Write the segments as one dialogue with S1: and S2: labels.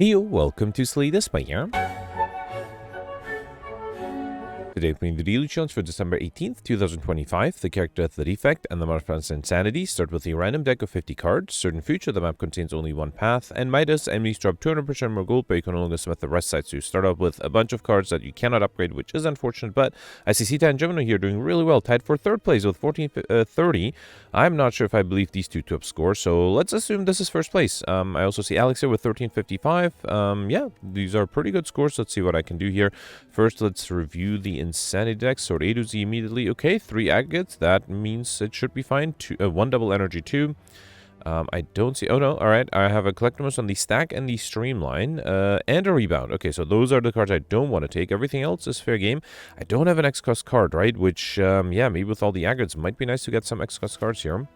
S1: Hey, welcome to Slay the Spire. Today, playing the daily challenge for December 18th, 2025. The character The Defect and the modifiers Insanity start with a random deck of 50 cards. Certain feature, the map contains only one path. And Midas, enemies drop 200% more gold, but you can only smith the rest side. So you start off with a bunch of cards that you cannot upgrade, which is unfortunate. But I see Sita and Gemini here doing really well, tied for third place with 1430. I'm not sure if I believe these two to up score, so let's assume this is first place. I also see Alex here with 1355. Yeah, these are pretty good scores. Let's see what I can do here. First, let's review the Insanity deck. Sort A to Z immediately. Okay, 3 aggregates. That means it should be fine. 1 double energy, 2. I don't see... Oh, no. All right. I have a Collectimus on the stack and the streamline. And a rebound. Okay, so those are the cards I don't want to take. Everything else is fair game. I don't have an X-Cost card, right? Which, yeah, maybe with all the aggregates, might be nice to get some X-Cost cards here.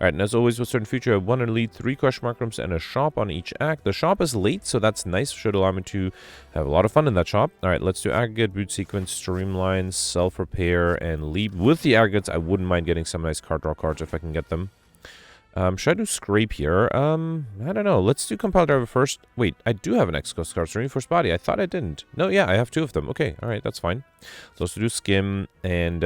S1: Alright, and as always with certain feature, I have 1 elite, 3 question mark rooms, and a shop on each act. The shop is late, so that's nice. Should allow me to have a lot of fun in that shop. Alright, let's do aggregate, boot sequence, streamline, self-repair, and leap. With the aggregates, I wouldn't mind getting some nice card draw cards if I can get them. Should I do scrape here? I don't know. Let's do compile driver first. Wait, I do have an X-Cost card. Reinforced body. I thought I didn't. No, yeah, I have 2 of them. Okay, alright, that's fine. Let's also do skim, and,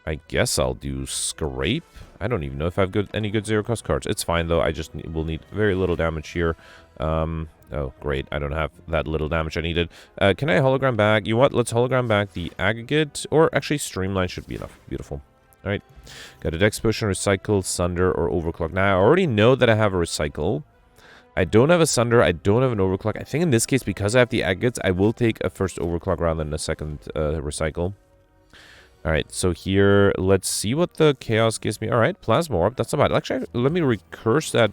S1: I guess I'll do scrape. I don't even know if I have any good zero-cost cards. It's fine, though. I just will need very little damage here. Oh, great. I don't have that little damage I needed. Can I hologram back? You know what? Let's hologram back the aggregate. Or actually, streamline should be enough. Beautiful. All right. Got a dex potion, recycle, sunder, or overclock. Now, I already know that I have a recycle. I don't have a sunder. I don't have an overclock. I think in this case, because I have the aggregates, I will take a first overclock rather than a second recycle. Alright, so here, let's see what the chaos gives me. Alright, plasma orb, that's not bad. Actually, let me recurse that,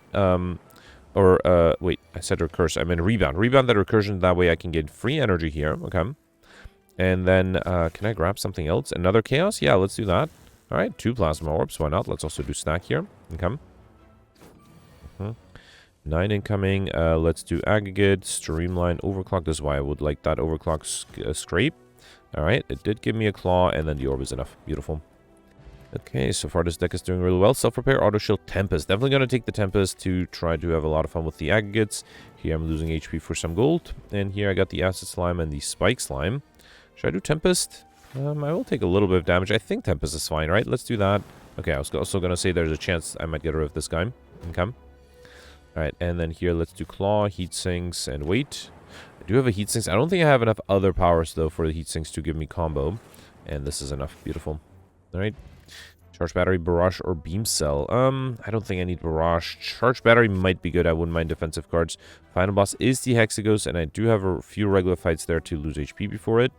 S1: wait, I said recurse, I meant rebound. Rebound that recursion, that way I can get free energy here, okay. And then, can I grab something else? Another chaos? Yeah, let's do that. Alright, 2 plasma orbs, why not? Let's also do snack here, okay. 9 incoming, let's do aggregate, streamline, overclock. This is why I would like that overclock scrape. Alright, it did give me a claw, and then the orb is enough. Beautiful. Okay, so far this deck is doing really well. Self-repair, auto shield, Tempest. Definitely going to take the Tempest to try to have a lot of fun with the aggregates. Here I'm losing HP for some gold. And here I got the acid slime and the spike slime. Should I do Tempest? I will take a little bit of damage. I think Tempest is fine, right? Let's do that. Okay, I was also going to say there's a chance I might get rid of this guy. Okay. Alright, and then here let's do claw, heat sinks, and wait. I do have a heat sinks. I don't think I have enough other powers, though, for the heat sinks to give me combo. And this is enough. Beautiful. Alright. Charge battery, barrage, or beam cell. I don't think I need barrage. Charge battery might be good. I wouldn't mind defensive cards. Final boss is the Hexagos, and I do have a few regular fights there to lose HP before it.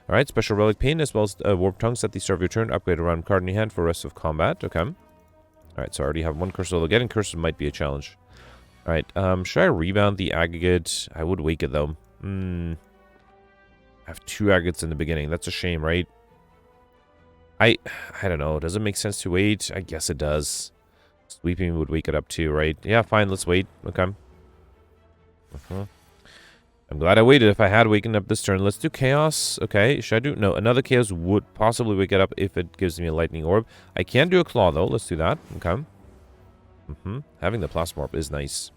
S1: Alright, special relic pain, as well as warp tongues at the start of your turn. Upgrade a random card in your hand for the rest of combat. Okay. Alright, so I already have 1 curse, although getting curses might be a challenge. Alright, should I rebound the aggregate? I would wake it, though. I have 2 aggregates in the beginning. That's a shame, right? I don't know. Does it make sense to wait? I guess it does. Sweeping would wake it up too, right? Yeah, fine. Let's wait. Okay. I'm glad I waited. If I had waken up this turn. Let's do chaos. Okay. Should I do... No, another chaos would possibly wake it up if it gives me a lightning orb. I can do a claw, though. Let's do that. Okay. Having the plasma orb is nice.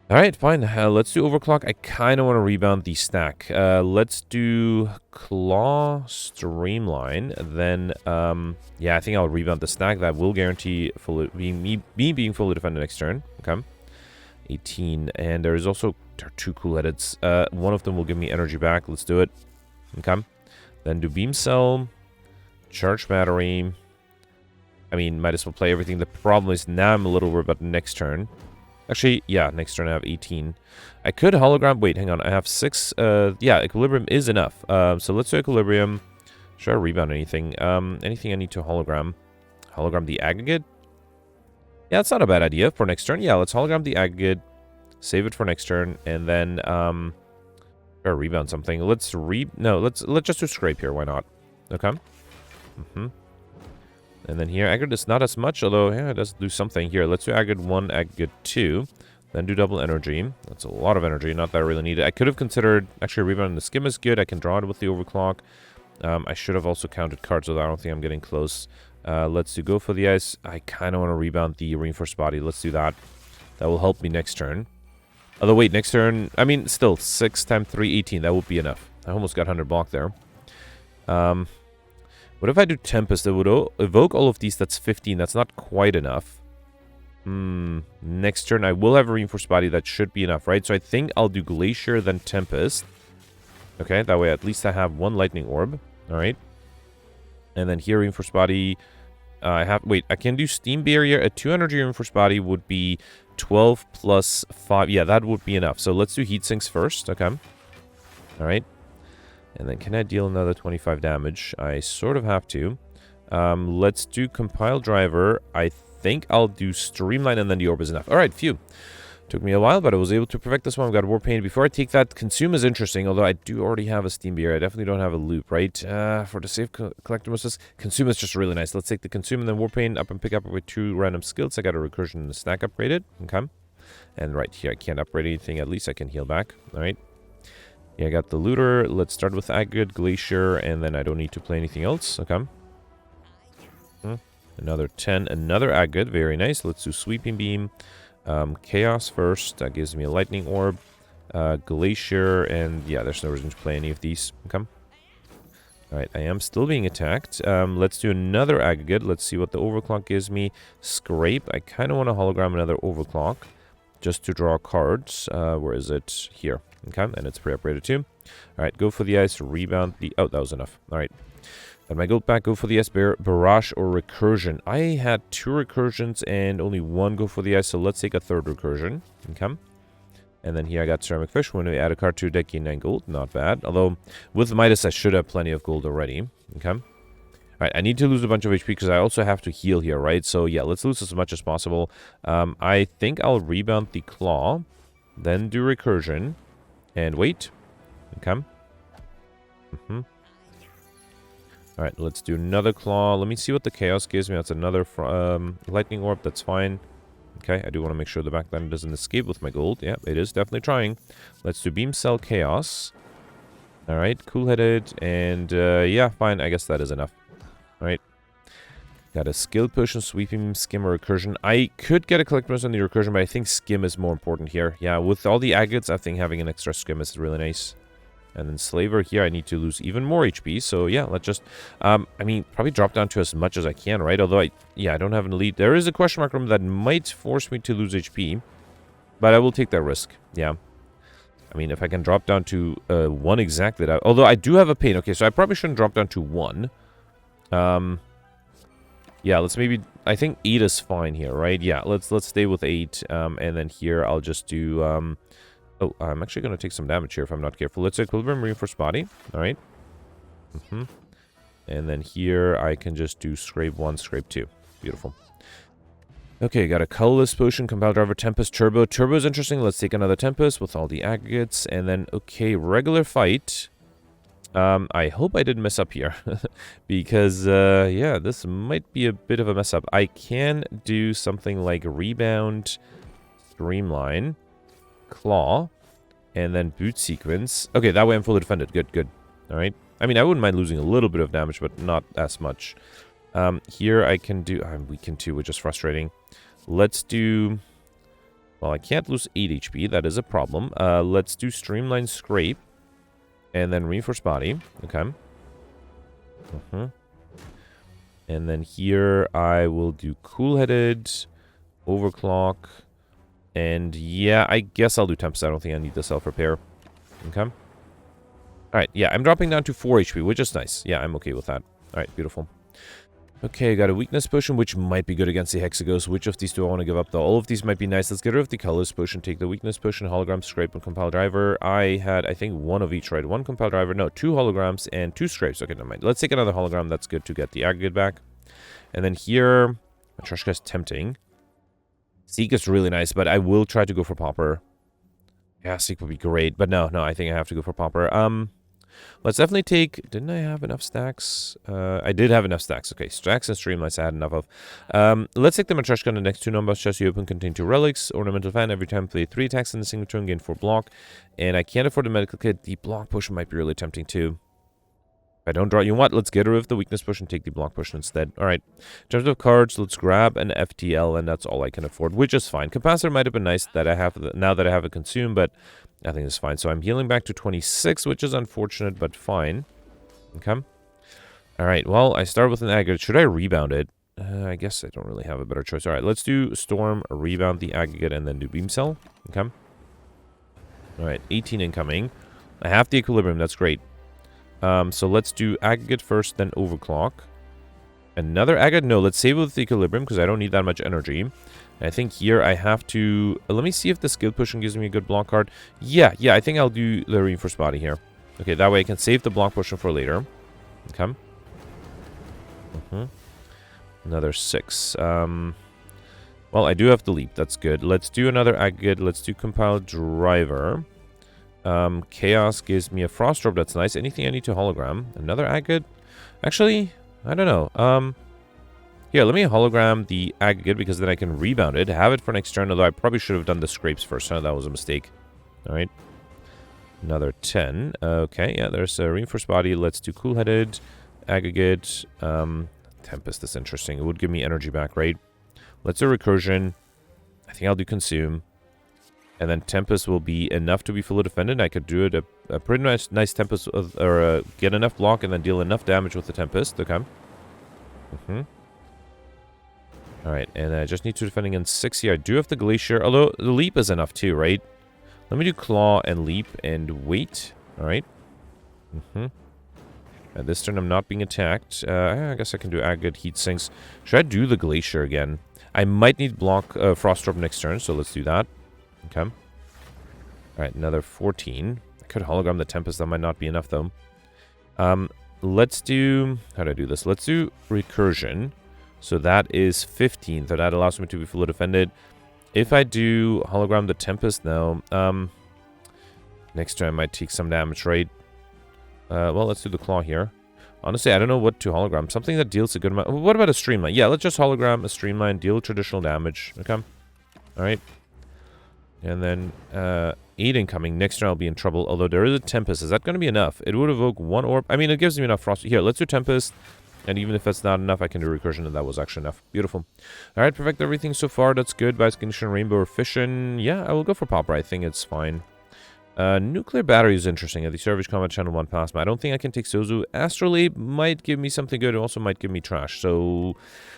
S1: Alright, fine. Let's do overclock. I kind of want to rebound the stack. Let's do claw, streamline. Then, yeah, I think I'll rebound the stack. That will guarantee me being fully defended next turn. Okay. 18. And there is also 2 cool edits. One of them will give me energy back. Let's do it. Okay. Then do beam cell, charge battery. I mean, might as well play everything. The problem is now I'm a little worried about the next turn. Actually, yeah, next turn I have 18. I could hologram... Wait, hang on. I have 6. Yeah, equilibrium is enough. So let's do equilibrium. Should I rebound anything? Anything I need to hologram? Hologram the aggregate? Yeah, that's not a bad idea for next turn. Yeah, let's hologram the aggregate. Save it for next turn. And then, should I rebound something? Let's just do scrape here. Why not? Okay. And then here, aggregate is not as much, although, yeah, it does do something. Here, let's do aggregate 1, aggregate 2. Then do double energy. That's a lot of energy, not that I really need it. I could have considered, actually, rebounding the skim is good. I can draw it with the overclock. I should have also counted cards, although I don't think I'm getting close. Let's do go for the ice. I kind of want to rebound the reinforced body. Let's do that. That will help me next turn. Although, wait, next turn... I mean, still, 6 times 3, 18. That would be enough. I almost got 100 block there. What if I do Tempest? It would evoke all of these. That's 15. That's not quite enough. Next turn, I will have a Reinforced Body. That should be enough, right? So I think I'll do Glacier, then Tempest. Okay, that way at least I have 1 Lightning Orb. All right. And then here, Reinforced Body... wait, I can do Steam Barrier. A 200 Reinforced Body would be 12 plus 5. Yeah, that would be enough. So let's do Heat Sinks first. Okay. All right. And then can I deal another 25 damage? I sort of have to. Let's do Compile Driver. I think I'll do Streamline and then the Orb is enough. All right, phew. Took me a while, but I was able to perfect this one. I've got Warpaint. Before I take that, Consume is interesting, although I do already have a Steam Beer. I definitely don't have a Loop, right? For the Save Collector, Consume is just really nice. Let's take the Consume and then Warpaint up and pick up with 2 random skills. I got a Recursion and a Stack upgraded. Okay. And right here, I can't upgrade anything. At least I can heal back. All right. Yeah, I got the Looter. Let's start with Aggregate, Glacier, and then I don't need to play anything else. Okay. Another 10, another Aggregate. Very nice. Let's do Sweeping Beam. Chaos first. That gives me a Lightning Orb. Glacier, and yeah, there's no reason to play any of these. Okay. Alright, I am still being attacked. Let's do another Aggregate. Let's see what the Overclock gives me. Scrape. I kind of want to hologram another Overclock just to draw cards. Where is it? Here. Okay, and it's pre-upgraded too. Alright, go for the Ice. Rebound the... Oh, that was enough. Alright. Got my gold back. Go for the Ice, Barrage, or Recursion. I had 2 Recursions and only 1 go for the Ice, so let's take a 3rd Recursion. Okay. And then here I got Ceramic Fish. When we add a card to deck, gain 9 gold. Not bad. Although, with Midas, I should have plenty of gold already. Okay. Alright, I need to lose a bunch of HP because I also have to heal here, right? So, yeah, let's lose as much as possible. I think I'll rebound the Claw. Then do Recursion. And wait. Okay. Alright, let's do another Claw. Let me see what the Chaos gives me. That's another Lightning Orb. That's fine. Okay, I do want to make sure the backline doesn't escape with my gold. Yeah, it is definitely trying. Let's do Beam Cell Chaos. Alright, Cool-Headed. And yeah, fine. I guess that is enough. Alright. Got a Skill Potion, Sweeping, Skim, or Recursion. I could get a Collect Bonus on the Recursion, but I think Skim is more important here. Yeah, with all the Agates, I think having an extra Skim is really nice. And then Slaver here, I need to lose even more HP. So, yeah, let's just... I mean, probably drop down to as much as I can, right? Although, I don't have an elite. There is a question mark room that might force me to lose HP. But I will take that risk. Yeah. I mean, if I can drop down to 1 exactly... Although, I do have a pain. Okay, so I probably shouldn't drop down to 1. Yeah, let's maybe... I think 8 is fine here, right? Yeah, let's stay with 8. And then here, I'll just do... Oh, I'm actually going to take some damage here if I'm not careful. Let's Equilibrium Reinforced Body. Alright. And then here, I can just do Scrape 1, Scrape 2. Beautiful. Okay, got a Colorless Potion, Compile Driver, Tempest, Turbo. Turbo is interesting. Let's take another Tempest with all the Aggregates. And then, okay, regular fight. I hope I didn't mess up here. Because, yeah, this might be a bit of a mess up. I can do something like Rebound, Streamline, Claw, and then Boot Sequence. Okay, that way I'm fully defended. Good, good. Alright. I mean, I wouldn't mind losing a little bit of damage, but not as much. Here I can do... I'm weakened too, which is frustrating. Let's do... Well, I can't lose 8 HP. That is a problem. Let's do Streamline, Scrape, and then Reinforced Body. Okay. And then here I will do Cool-Headed, Overclock, and yeah, I guess I'll do Tempest. I don't think I need the self-repair. Okay. Alright, yeah, I'm dropping down to 4 HP, which is nice. Yeah, I'm okay with that. Alright, beautiful. Okay, got a Weakness Potion, which might be good against the Hexagos. Which of these do I want to give up, though? All of these might be nice. Let's get rid of the Colorless Potion, take the Weakness Potion, Hologram, Scrape, and Compile Driver. I had, I think, 1 of each, right? 1 Compile Driver, no, 2 Holograms, and 2 Scrapes. Okay, never mind. Let's take another Hologram. That's good to get the Aggregate back. And then here, Matryoshka is tempting. Seek is really nice, but I will try to go for Pauper. Yeah, Seek would be great, but no, I think I have to go for Pauper. Let's definitely take... Didn't I have enough stacks? I did have enough stacks. Okay, stacks and Streamlights I had enough of. Let's take the Matryoshka on the next 2 numbers. Chest you open contain 2 relics. Ornamental Fan. Every time play 3 attacks in a single turn, gain 4 block. And I can't afford the medical kit. The block potion might be really tempting too. If I don't draw, you know what? Let's get rid of the weakness push and take the block push instead. All right. In terms of cards, let's grab an FTL, and that's all I can afford, which is fine. Capacitor might have been nice that I have now that I have it consumed, but I think it's fine. So I'm healing back to 26, which is unfortunate, but fine. Okay. All right. Well, I start with an aggregate. Should I rebound it? I guess I don't really have a better choice. All right. Let's do Storm, rebound the aggregate, and then do Beam Cell. Okay. All right. 18 incoming. I have the equilibrium. That's great. So let's do aggregate first, then overclock. Another aggregate? No, let's save with the equilibrium because I don't need that much energy. And I think here I have to... let me see if the skill pushing gives me a good block card. Yeah, I think I'll do the reinforced body here. Okay, that way I can save the block pushing for later. Okay. Another 6. Well, I do have the leap. That's good. Let's do another aggregate. Let's do compile driver. Chaos gives me a frost orb. That's nice. Anything I need to hologram? Another aggregate? Actually, I don't know. Here, let me hologram the aggregate because then I can rebound it. Have it for next turn, although I probably should have done the scrapes first. That was a mistake. Alright. Another 10. Okay, yeah, there's a reinforced body. Let's do cool-headed. Aggregate. Tempest is interesting. It would give me energy back, right? Let's do recursion. I think I'll do consume. And then Tempest will be enough to be fully defended. I could do it a pretty nice Tempest, or get enough block and then deal enough damage with the Tempest. Okay. Alright, and I just need to defend against 6 here. I do have the Glacier, although the Leap is enough too, right? Let me do Claw and Leap and wait. Alright. At this turn I'm not being attacked. I guess I can do Aggregate, Heat Sinks. Should I do the Glacier again? I might need block Frost Orb next turn, so let's do that. Okay. Alright, another 14. I could hologram the Tempest. That might not be enough, though. Let's do... how do I do this? Let's do Recursion. So that is 15. So that allows me to be fully defended. If I do hologram the Tempest now... next turn I might take some damage, right? Well, let's do the Claw here. Honestly, I don't know what to hologram. Something that deals a good amount... what about a Streamline? Yeah, let's just hologram a Streamline. Deal traditional damage. Okay. Alright. And then 8 incoming. Next turn I'll be in trouble. Although there is a Tempest. Is that going to be enough? It would evoke 1 orb. I mean, it gives me enough frost. Here, let's do Tempest. And even if that's not enough, I can do Recursion. And that was actually enough. Beautiful. Alright, perfect everything so far. That's good. Bioscondition, Rainbow, or Fission. Yeah, I will go for Popper. I think it's fine. Nuclear Battery is interesting. At the Savage Combat Channel 1 Plasma. I don't think I can take Sozu. Astrolabe might give me something good. It also might give me trash. So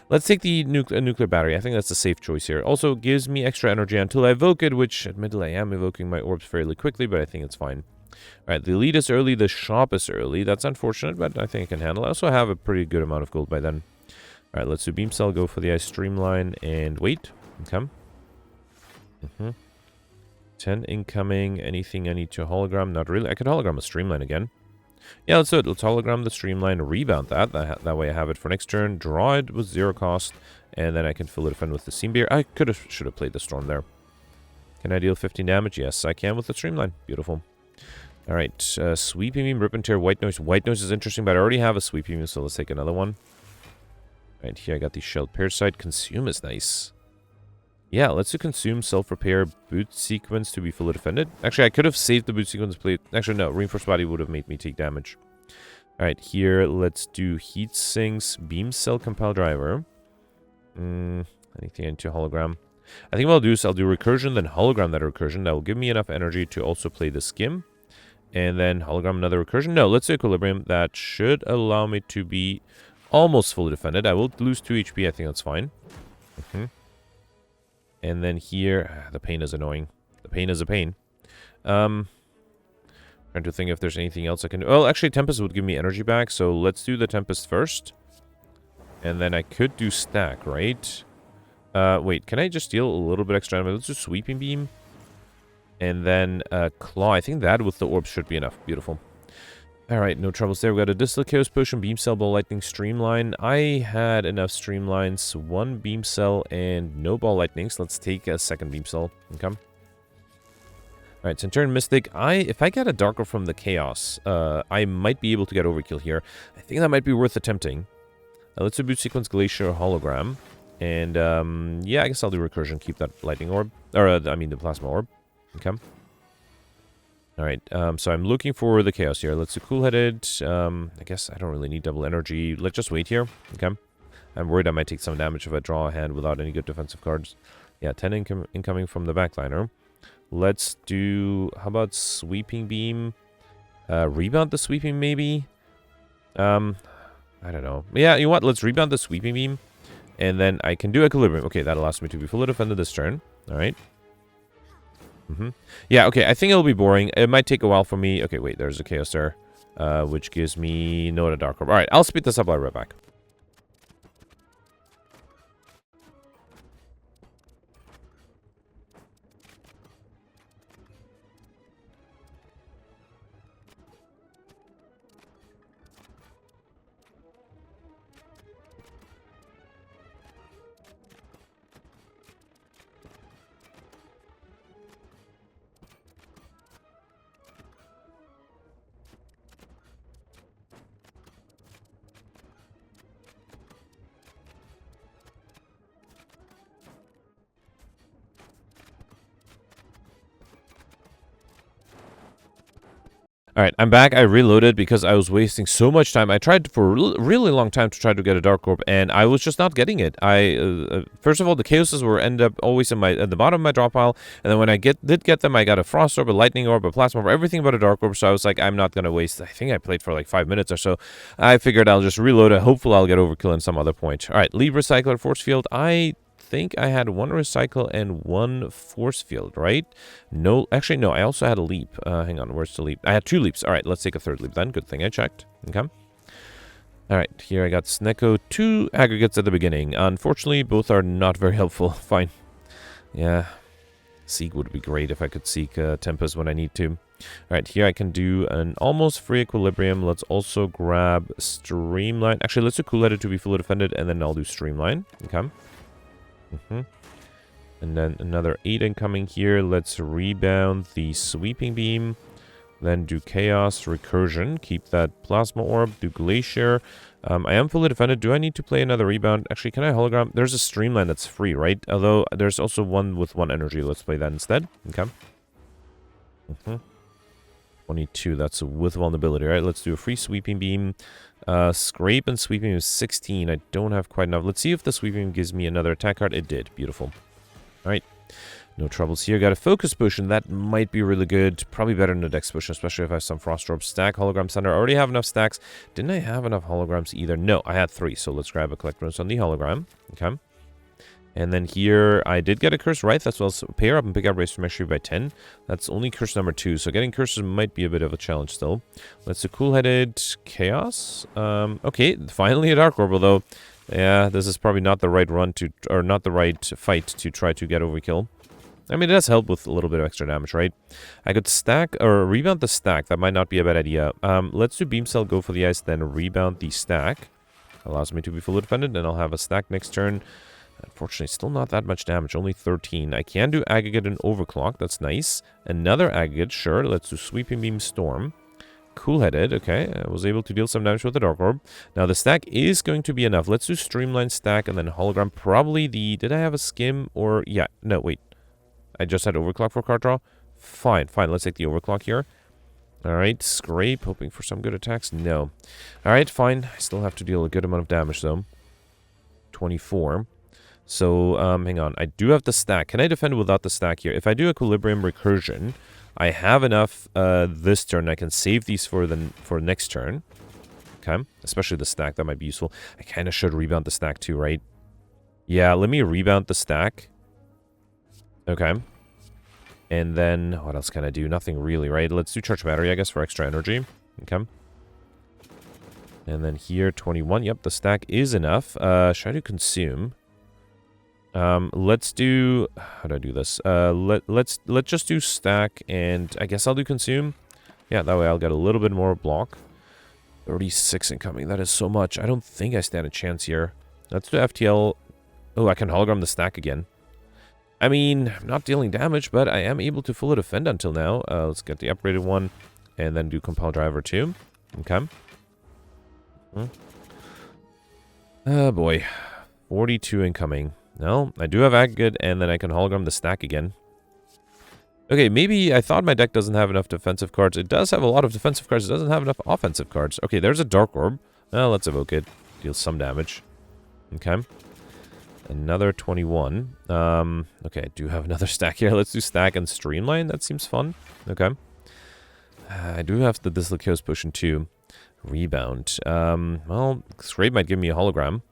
S1: let's take the Nuclear Battery. I think that's a safe choice here. Also gives me extra energy until I evoke it, which admittedly I am evoking my orbs fairly quickly, but I think it's fine. Alright, the Elite is early. The Shop is early. That's unfortunate, but I think I can handle it. I also have a pretty good amount of gold by then. Alright, let's do Beam Cell. Go for the Ice Streamline and wait. Okay. 10 incoming. Anything I need to hologram? Not really. I could hologram a Streamline again. Yeah, let's do it. Let's hologram the Streamline, rebound that. That way I have it for next turn. Draw it with 0 cost. And then I can fully defend with the Steam Beer. I should have played the Storm there. Can I deal 15 damage? Yes, I can with the Streamline. Beautiful. Alright, Sweeping Beam, Rip and Tear, White Noise. White Noise is interesting, but I already have a Sweeping Beam, so let's take another one. Alright, here I got the Shelled Parasite. Consume is nice. Yeah, let's do Consume, Self-Repair, Boot Sequence to be fully defended. Actually, I could have saved the Boot Sequence play. Actually, no. Reinforced Body would have made me take damage. Alright, here, let's do Heat Sinks, Beam Cell, Compile Driver. Anything into Hologram. I think what I'll do is I'll do Recursion, then Hologram that Recursion. That will give me enough energy to also play the Skim. And then Hologram another Recursion. No, let's do Equilibrium. That should allow me to be almost fully defended. I will lose 2 HP. I think that's fine. And then here, the pain is annoying. The pain is a pain. Trying to think if there's anything else I can do. Well, actually, Tempest would give me energy back, so let's do the Tempest first. And then I could do Stack, right? Wait, can I just deal a little bit extra damage? Let's do Sweeping Beam. And then Claw. I think that with the Orb should be enough. Beautiful. Alright, no troubles there. We got a Distilled Chaos Potion, Beam Cell, Ball Lightning, Streamline. I had enough Streamlines, 1 Beam Cell, and no Ball Lightnings. Let's take a second Beam Cell. Okay. Alright, Centurion Mystic. If I get a Dark Orb from the Chaos, I might be able to get Overkill here. I think that might be worth attempting. Let's do Boot Sequence, Glacier, Hologram. And, yeah, I guess I'll do Recursion, keep that Lightning Orb. Or, I mean, the Plasma Orb. Okay. Alright, so I'm looking for the chaos here. Let's do cool-headed. I guess I don't really need double energy. Let's just wait here. Okay. I'm worried I might take some damage if I draw a hand without any good defensive cards. Yeah, 10 incoming from the backliner. Let's do... How about Sweeping Beam? Rebound the Sweeping, maybe? I don't know. Yeah, you know what? Let's rebound the Sweeping Beam. And then I can do Equilibrium. Okay, that allows me to be fully defended this turn. Alright. Yeah, okay, I think it'll be boring. It might take a while for me. Okay, wait, there's a Chaos there. Which gives me no Dark Orb. Alright, I'll speed this up. I'll be right back. Alright, I'm back. I reloaded because I was wasting so much time. I tried for a really long time to try to get a Dark Orb, and I was just not getting it. First of all, the Chaoses were end up always at the bottom of my drop pile, and then when I did get them, I got a Frost Orb, a Lightning Orb, a Plasma Orb, everything but a Dark Orb, so I was like, I'm not going to waste... I think I played for like 5 minutes or so. I figured I'll just reload it. Hopefully I'll get Overkill in some other point. Alright, leave Recycler, Force Field. I think I had 1 recycle and 1 force field, right? No, actually, no. I also had a leap. Hang on, where's the leap? I had 2 leaps. All right, let's take a 3rd leap then. Good thing I checked. Okay. All right, here I got Snecko, 2 aggregates at the beginning. Unfortunately, both are not very helpful. Fine. Yeah. Seek would be great if I could seek Tempest when I need to. All right, here I can do an almost free Equilibrium. Let's also grab Streamline. Actually, let's do Cool-Headed to be fully defended, and then I'll do Streamline. Okay. And then another 8 incoming here. Let's rebound the Sweeping Beam. Then do Chaos, Recursion. Keep that Plasma Orb. Do Glacier. I am fully defended. Do I need to play another rebound? Actually, can I Hologram? There's a Streamline that's free, right? Although, there's also one with 1 energy. Let's play that instead. Okay. 22, that's with vulnerability, right? Let's do a free Sweeping Beam. Scrape and Sweeping is 16. I don't have quite enough. Let's see if the Sweeping Beam gives me another attack card. It did. Beautiful. Alright. No troubles here. Got a Focus Potion. That might be really good. Probably better than a Dex Potion, especially if I have some Frost Orb. Stack Hologram Center. I already have enough stacks. Didn't I have enough holograms either? No, I had 3. So let's grab a Collect Runes on the hologram. Okay. And then here, I did get a Curse right. That's well. So pair up and pick up raise from Mastery by 10. That's only curse number 2. So getting curses might be a bit of a challenge still. Let's do Cool-Headed Chaos. Okay, finally a Dark Orb, although, yeah, this is probably not the right run to, or not the right fight to try to get Overkill. I mean, it does help with a little bit of extra damage, right? I could stack, or rebound the stack. That might not be a bad idea. Let's do Beam Cell, go for the ice, then rebound the stack. Allows me to be fully defended, and I'll have a stack next turn. Unfortunately, still not that much damage, only 13. I can do Aggregate and Overclock, that's nice. Another Aggregate, sure. Let's do Sweeping Beam Storm. Cool-Headed, okay. I was able to deal some damage with the Dark Orb. Now, the stack is going to be enough. Let's do Streamline Stack and then Hologram. Probably the... Did I have a Skim or... Yeah, no, wait. I just had Overclock for card draw. Fine, fine. Let's take the Overclock here. Alright, Scrape. Hoping for some good attacks. No. Alright, fine. I still have to deal a good amount of damage, though. 24. So, hang on. I do have the stack. Can I defend without the stack here? If I do Equilibrium Recursion, I have enough this turn. I can save these for next turn. Okay. Especially the stack. That might be useful. I kind of should rebound the stack too, right? Yeah, let me rebound the stack. Okay. And then, what else can I do? Nothing really, right? Let's do Charge Battery, I guess, for extra energy. Okay. And then here, 21. Yep, the stack is enough. Should I do Consume? Let's do... How do I do this? Let's just do Stack, and I guess I'll do Consume. Yeah, that way I'll get a little bit more block. 36 incoming. That is so much. I don't think I stand a chance here. Let's do FTL. Oh, I can Hologram the stack again. I mean, I'm not dealing damage, but I am able to fully defend until now. Let's get the upgraded one, and then do Compile Driver too. Okay. Oh boy. 42 incoming. No, I do have Aggregate, and then I can Hologram the stack again. Okay, maybe I thought my deck doesn't have enough defensive cards. It does have a lot of defensive cards. It doesn't have enough offensive cards. Okay, there's a Dark Orb. Well, let's evoke it. Deals some damage. Okay. Another 21. Okay, I do have another stack here. Let's do stack and streamline. That seems fun. Okay. I do have the Dislocose Potion too. Rebound. Well, Scrape might give me a hologram.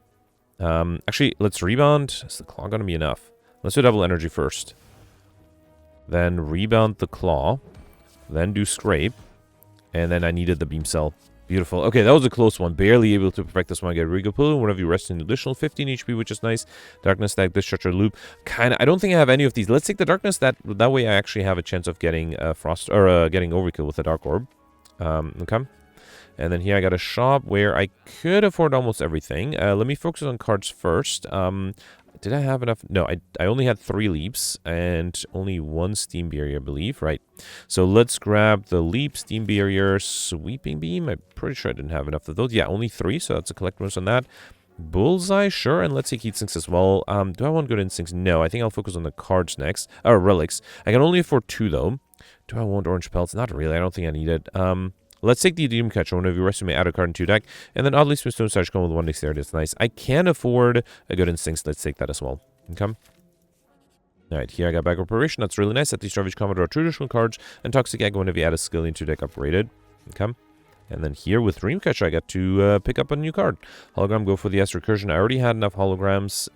S1: Actually, let's rebound. Is the claw going to be enough? Let's do double energy first. Then rebound the claw. Then do scrape. And then I needed the beam cell. Beautiful. Okay, that was a close one. Barely able to perfect this one. I get Regal Pillow. Whenever you rest an additional 15 HP, which is nice. Darkness Stack, Discharger Loop. I don't think I have any of these. Let's take the Darkness. That way I actually have a chance of getting Frost, or getting Overkill with the Dark Orb. Okay. And then here I got a shop where I could afford almost everything. Let me focus on cards first. Did I have enough? No, I only had 3 leaps and only 1 steam barrier, I believe. Right. So let's grab the leap, steam barrier, sweeping beam. I'm pretty sure I didn't have enough of those. Yeah, only 3. So that's a collect bonus on that. Bullseye, sure. And let's take heat sinks as well. Do I want good instincts? No, I think I'll focus on the cards next. Or relics. I can only afford 2 though. Do I want orange pelts? Not really. I don't think I need it. Let's take the Demon Catcher. Whenever you rest, you may add a card into your deck. And then oddly, Stone Starch come with 1 dexterity. That's nice. I can afford a good instincts. Let's take that as well. Okay. Alright, here I got Back Operation. That's really nice. At the start of each combat, draw 2 additional cards. And Toxic Egg whenever you add a skill into your deck upgraded. Okay. And then here with Dreamcatcher, I got to pick up a new card. Hologram, go for the Ice Recursion. I already had enough holograms.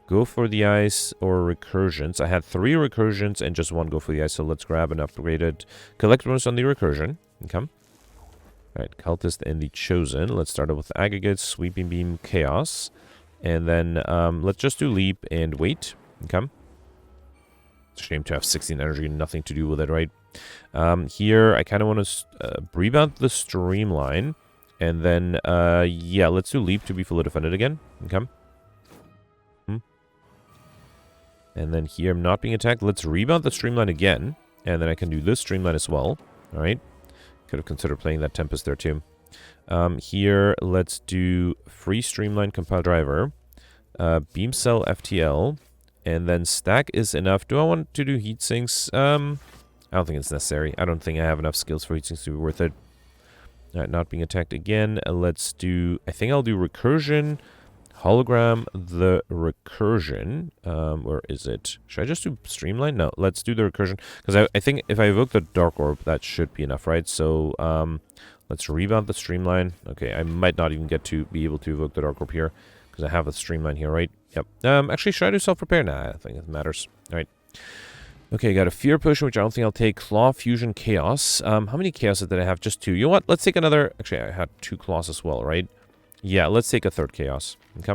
S1: Go for the Ice or Recursions. I had 3 Recursions and just 1 go for the Ice. So let's grab an upgraded collect bonus on the Recursion. Okay. Alright, Cultist and the Chosen. Let's start off with Aggregate, Sweeping Beam, Chaos. And then let's just do Leap and wait. Okay. It's a shame to have 16 energy and nothing to do with it, right? Here, I kind of want to rebound the Streamline. And then, yeah, let's do Leap to be fully defended again. Okay. And then here, I'm not being attacked. Let's rebound the Streamline again. And then I can do this Streamline as well. Alright. Could have considered playing that Tempest there too. Here, let's do Free Streamline Compile Driver, Beam Cell FTL, and then Stack is enough. Do I want to do Heat Sinks? I don't think it's necessary. I don't think I have enough skills for Heat Sinks to be worth it. Alright, not being attacked again. Let's do, I think I'll do Recursion, Hologram, the Recursion. Where is it? Should I just do Streamline? No, let's do the Recursion. Because I think if I evoke the Dark Orb, that should be enough, right? So, let's rebound the Streamline. Okay, I might not even get to be able to evoke the Dark Orb here. Because I have the Streamline here, right? Yep. Actually, should I do Self-Repair? Nah, I don't think it matters. Alright. Okay, got a Fear Potion, which I don't think I'll take. Claw, Fusion, Chaos. How many Chaoses did I have? Just 2. You know what? Let's take another... Actually, I had 2 Claws as well, right? Yeah, let's take a 3rd Chaos. Okay.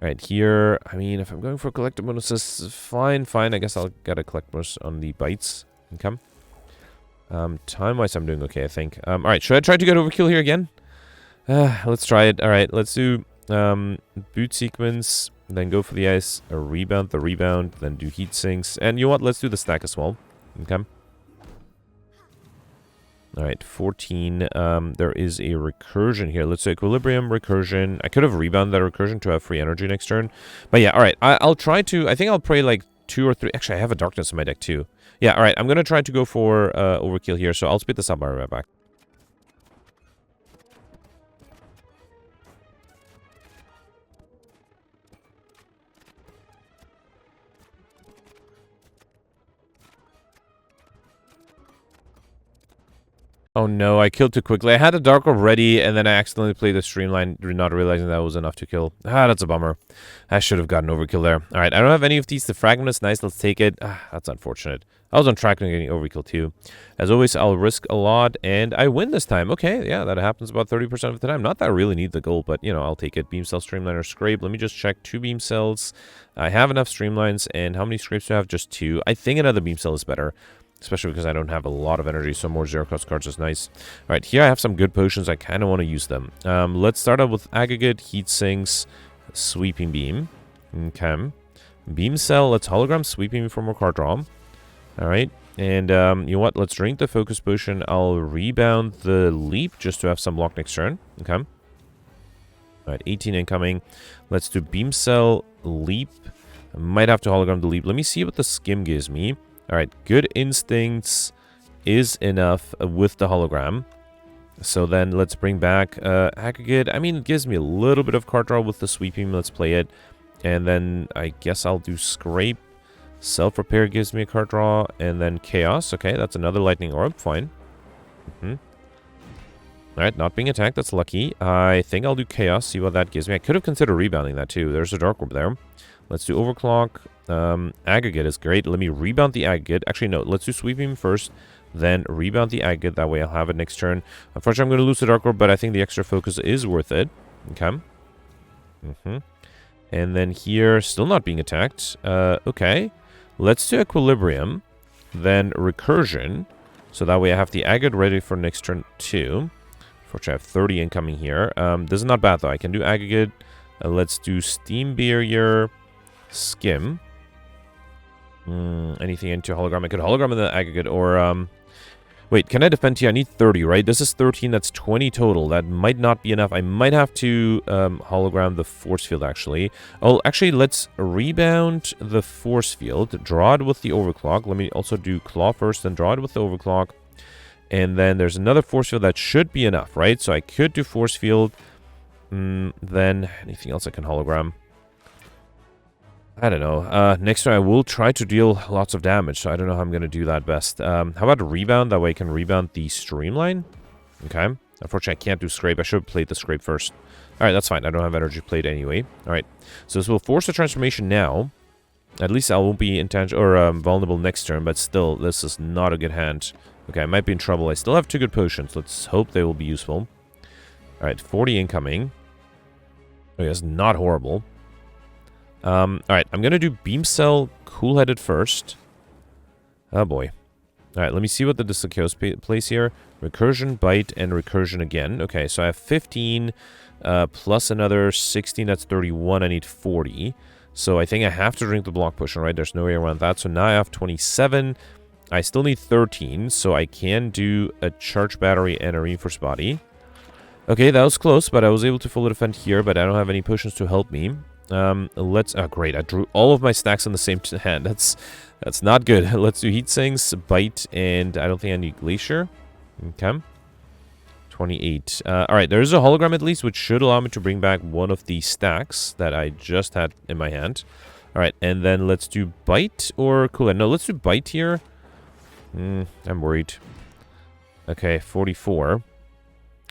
S1: Alright, here, I mean, if I'm going for collector bonuses, fine. I guess I'll get a collect bonus on the bites. Okay. Time-wise, I'm doing okay, I think. Alright, should I try to get overkill here again? Let's try it. Alright, let's do boot sequence, then go for the Ice, a rebound, then do heat sinks. And you know what? Let's do the stack as well. Okay. Alright, 14. There is a Recursion here. Let's do Equilibrium, Recursion. I could have rebounded that Recursion to have free energy next turn. But yeah, alright. I'll try to... I think I'll play like 2 or 3... Actually, I have a Darkness in my deck too. Yeah, alright. I'm going to try to go for overkill here. So I'll speed this up. I'll be right back. Oh no, I killed too quickly. I had a Dark Orb ready, and then I accidentally played the Streamline, not realizing that was enough to kill. Ah, that's a bummer. I should have gotten overkill there. Alright, I don't have any of these. The Fragment is nice. Let's take it. Ah, that's unfortunate. I was on track to getting overkill too. As always, I'll risk a lot, and I win this time. Okay, yeah, that happens about 30% of the time. Not that I really need the goal, but, you know, I'll take it. Beam Cell, Streamline, or Scrape. Let me just check 2 Beam Cells. I have enough Streamlines, and how many Scrapes do I have? Just 2. I think another Beam Cell is better. Especially because I don't have a lot of energy, so more zero-cost cards is nice. Alright, here I have some good potions. I kind of want to use them. Let's start out with Aggregate, Heat Sinks, Sweeping Beam. Okay. Beam Cell, let's Hologram, Sweeping Beam for more card draw. Alright, and you know what? Let's drink the Focus Potion. I'll rebound the Leap just to have some block next turn. Okay. Alright, 18 incoming. Let's do Beam Cell, Leap. I might have to Hologram the Leap. Let me see what the Skim gives me. Alright, good instincts is enough with the hologram. So then let's bring back Aggregate. I mean, it gives me a little bit of card draw with the sweeping. Let's play it. And then I guess I'll do Scrape. Self-Repair gives me a card draw. And then Chaos. Okay, that's another Lightning Orb. Fine. Alright, not being attacked. That's lucky. I think I'll do Chaos. See what that gives me. I could have considered rebounding that too. There's a Dark Orb there. Let's do Overclock. Aggregate is great. Let me rebound the Aggregate. Actually, no. Let's do Sweeping first. Then rebound the Aggregate. That way I'll have it next turn. Unfortunately, I'm going to lose the Dark Orb, but I think the extra focus is worth it. Okay. And then here, still not being attacked. Okay. Let's do Equilibrium. Then Recursion. So that way I have the Aggregate ready for next turn too. Unfortunately, I have 30 incoming here. This is not bad, though. I can do Aggregate. Let's do Steam Barrier. Skim. Anything into Hologram? I could Hologram in the Aggregate or... Wait, can I defend here? I need 30, right? This is 13. That's 20 total. That might not be enough. I might have to hologram the force field, actually. Oh, actually, let's rebound the force field. Draw it with the overclock. Let me also do claw first, then draw it with the overclock. And then there's another force field that should be enough, right? So I could do force field. Then anything else I can hologram? I don't know. Next turn I will try to deal lots of damage, so I don't know how I'm going to do that best. How about a rebound? That way I can rebound the streamline. Okay. Unfortunately, I can't do scrape. I should have played the scrape first. Alright, that's fine. I don't have energy played anyway. Alright. So this will force the transformation now. At least I won't be intangible or vulnerable next turn, but still, this is not a good hand. Okay, I might be in trouble. I still have 2 good potions. Let's hope they will be useful. Alright, 40 incoming. Okay, that's not horrible. Alright, I'm gonna do Beam Cell Cool-Headed first. Oh boy. Alright, let me see what the Dislocados plays here. Recursion, Bite, and Recursion again. Okay, so I have 15, plus another 16, that's 31. I need 40. So I think I have to drink the block potion, right? There's no way around that. So now I have 27. I still need 13, so I can do a Charge Battery and a Reinforced Body. Okay, that was close, but I was able to fully defend here, but I don't have any potions to help me. Let's... Oh, great. I drew all of my stacks on the same hand. That's not good. Let's do Heat Sinks, Bite, and I don't think I need Glacier. Okay. 28. Alright, there is a hologram at least, which should allow me to bring back one of the stacks that I just had in my hand. Alright, and then let's do Bite or Cool. No, let's do Bite here. I'm worried. Okay, 44.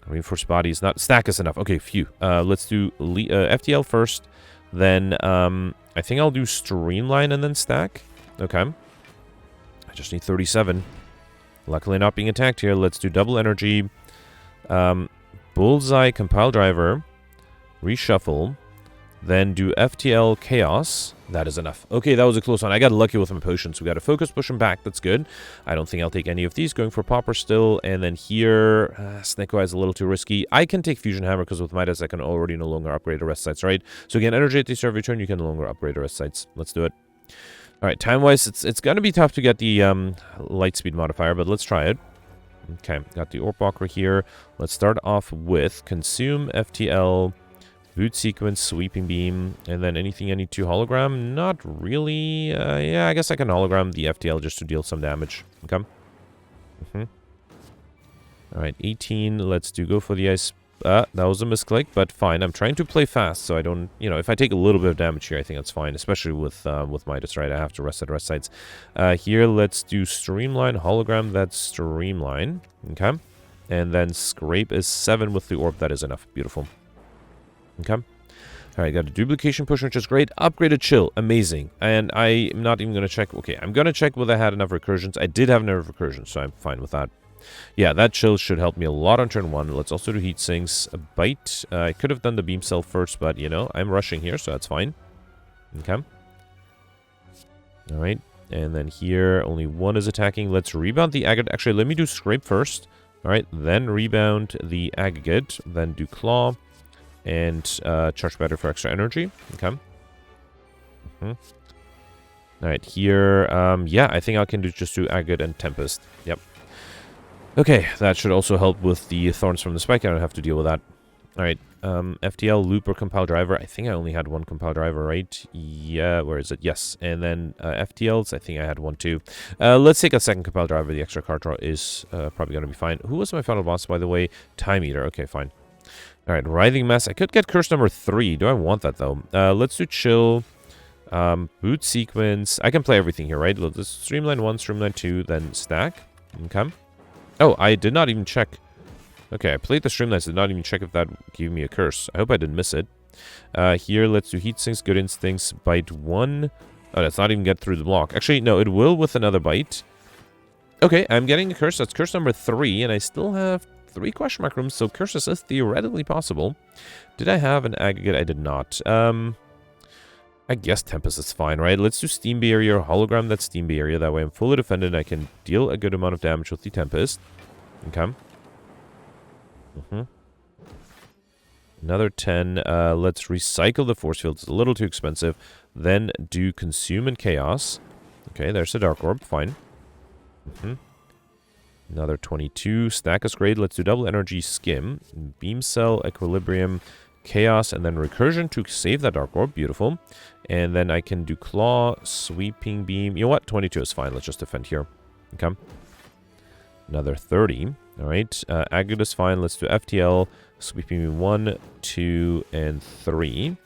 S1: Reinforced Body is not... Stack is enough. Okay, phew. Let's do FTL first. Then, I think I'll do Streamline and then Stack. Okay. I just need 37. Luckily not being attacked here. Let's do Double Energy. Bullseye, Compile Driver. Reshuffle. Then do FTL Chaos. That is enough. Okay, that was a close one. I got lucky with my potions. We got a focus, push them back. That's good. I don't think I'll take any of these. Going for Popper still. And then here, Snake Eye is a little too risky. I can take Fusion Hammer because with Midas, I can already no longer upgrade the rest sites, right? So again, energy at the start of your turn, you can no longer upgrade the rest sites. Let's do it. All right, time-wise, it's going to be tough to get the light speed modifier, but let's try it. Okay, got the Orb Walker here. Let's start off with Consume, FTL, Boot Sequence, Sweeping Beam, and then anything I need to hologram? Not really. Yeah, I guess I can hologram the FTL just to deal some damage. Okay. Alright, 18. Let's go for the ice. That was a misclick, but fine. I'm trying to play fast, so I don't... You know, if I take a little bit of damage here, I think that's fine, especially with Midas, right? I have to rest at rest sites. Here, let's do Streamline, Hologram, that's Streamline. Okay. And then Scrape is 7 with the Orb. That is enough. Beautiful. Okay. Alright, got a Duplication Push, which is great. Upgraded Chill. Amazing. And I'm not even going to check... Okay, I'm going to check whether I had enough recursions. I did have enough recursions, so I'm fine with that. Yeah, that Chill should help me a lot on turn 1. Let's also do Heat Sinks. A Bite. I could have done the Beam Cell first, but, you know, I'm rushing here, so that's fine. Okay. Alright. And then here, only one is attacking. Let's rebound the Aggregate. Actually, let me do Scrape first. Alright, then rebound the Aggregate. Then do Claw. And Charge Battery for extra energy. Okay. Alright, here, yeah, I think I can just do Aggregate and Tempest. Yep. Okay, that should also help with the Thorns from the Spike. I don't have to deal with that. Alright, FTL, loop, or compile driver. I think I only had one compile driver, right? Yeah, where is it? Yes. And then FTLs, I think I had one too. Let's take a second compile driver. The extra card draw is probably going to be fine. Who was my final boss, by the way? Time Eater. Okay, fine. Alright, Writhing Mass. I could get curse number 3. Do I want that, though? Let's do chill. Boot sequence. I can play everything here, right? Let's streamline 1, streamline 2, then stack. Okay. Oh, I did not even check. Okay, I played the streamlines, did not even check if that gave me a curse. I hope I didn't miss it. Here, let's do heat sinks, good instincts, bite 1. Oh, that's not even get through the block. Actually, no, it will with another bite. Okay, I'm getting a curse. That's curse number 3, and I still have 3 question mark rooms, so curses is theoretically possible. Did I have an aggregate? I did not. I guess Tempest is fine, right? Let's do Steam Barrier, Hologram, that's Steam Barrier. That way I'm fully defended, I can deal a good amount of damage with the Tempest. Okay. Another 10. Let's recycle the force field. It's a little too expensive. Then do consume and chaos. Okay, there's a dark orb. Fine. Another 22. Stack is great. Let's do double energy skim. Beam cell, equilibrium, chaos, and then recursion to save that dark orb. Beautiful. And then I can do claw, sweeping beam. You know what? 22 is fine. Let's just defend here. Okay. Another 30. All right, aggregate is fine. Let's do FTL, sweeping beam 1, 2, and 3.